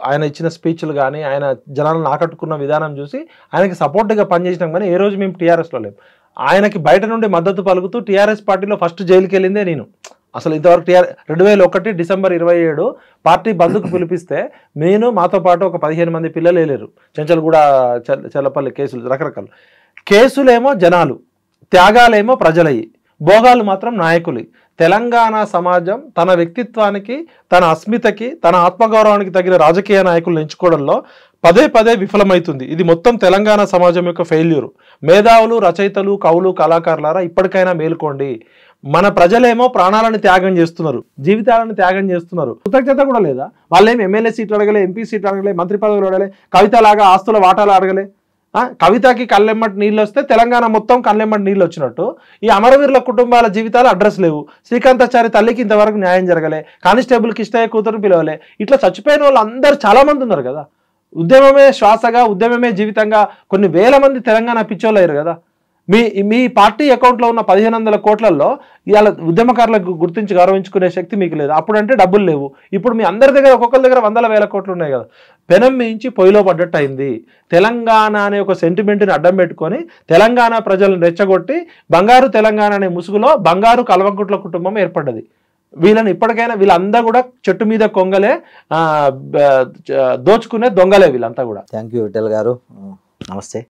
ఆయన ఇచ్చిన స్పీచ్లు కానీ, ఆయన జనాలను ఆకట్టుకున్న విధానం చూసి ఆయనకి సపోర్ట్గా పనిచేసినాం. కానీ ఏ రోజు మేము టీఆర్ఎస్లో లేము. ఆయనకి బయట నుండి మద్దతు పలుకుతూ టీఆర్ఎస్ పార్టీలో ఫస్ట్ జైలుకి వెళ్ళిందే నేను. అసలు ఇంతవరకు 2001 డిసెంబర్ 27 పార్టీ బంద్కు పిలిపిస్తే నేను, మాతో పాటు ఒక 15 మంది పిల్లలు వెళ్ళారు. చెంచల్గూడ, చెల్లపల్లి కేసులు, రకరకాల కేసులేమో జనాలు, త్యాగాలేమో ప్రజలయ్యి, భోగాలు మాత్రం నాయకులు. తెలంగాణ సమాజం తన వ్యక్తిత్వానికి, తన అస్మితకి, తన ఆత్మగౌరవానికి తగిన రాజకీయ నాయకులను ఎంచుకోవడంలో పదే విఫలమవుతుంది. ఇది మొత్తం తెలంగాణ సమాజం యొక్క ఫెయిల్యూర్. మేధావులు, రచయితలు, కవులు, కళాకారులారా ఇప్పటికైనా మేలుకోండి. మన ప్రజలేమో ప్రాణాలను త్యాగం చేస్తున్నారు, జీవితాలను త్యాగం చేస్తున్నారు. కృతజ్ఞత కూడా లేదా? వాళ్ళేమి ఎమ్మెల్యే సీట్లు అడగలే, ఎంపీ సీట్లు అడగలే, మంత్రి పదవులు అడగలే, కవితలాగా ఆస్తుల వాటాలు అడగలే. కవితకి కళ్ళెమ్మటి నీళ్ళు వస్తే తెలంగాణ మొత్తం కళ్ళెమ్మటి నీళ్ళు వచ్చినట్టు ఈ అమరవీరుల కుటుంబాల జీవితాలు అడ్రస్ లేవు. శ్రీకాంతాచారి తల్లికి ఇంతవరకు న్యాయం జరగలే, కానిస్టేబుల్ కిష్టయ్య కూతురు పిలవలే. ఇట్లా చచ్చిపోయిన వాళ్ళు అందరు చాలా మంది ఉన్నారు కదా. ఉద్యమమే శ్వాసగా, ఉద్యమమే జీవితంగా కొన్ని వేల మంది తెలంగాణ పిచ్చోళ్ళు అయ్యారు కదా. మీ పార్టీ అకౌంట్లో ఉన్న 1500 కోట్లలో ఇవాళ ఉద్యమకారులకు గుర్తించి గౌరవించుకునే శక్తి మీకు లేదు. అప్పుడంటే డబ్బులు లేవు. ఇప్పుడు మీ అందరి దగ్గర, ఒక్కొక్కరి దగ్గర 100,000 కోట్లు ఉన్నాయి కదా. పెనం మించి పొయ్యిలో పడ్డట్టు అయింది. తెలంగాణ అనే ఒక సెంటిమెంట్ని అడ్డం పెట్టుకొని తెలంగాణ ప్రజలను రెచ్చగొట్టి బంగారు తెలంగాణ అనే ముసుగులో బంగారు కల్వకుంట్ల కుటుంబం ఏర్పడ్డది. వీళ్ళని ఇప్పటికైనా, వీళ్ళంతా కూడా చెట్టు మీద కొంగలే, దోచుకునే దొంగలే వీళ్ళంతా కూడా. థ్యాంక్ యూ విఠల్ గారు, నమస్తే.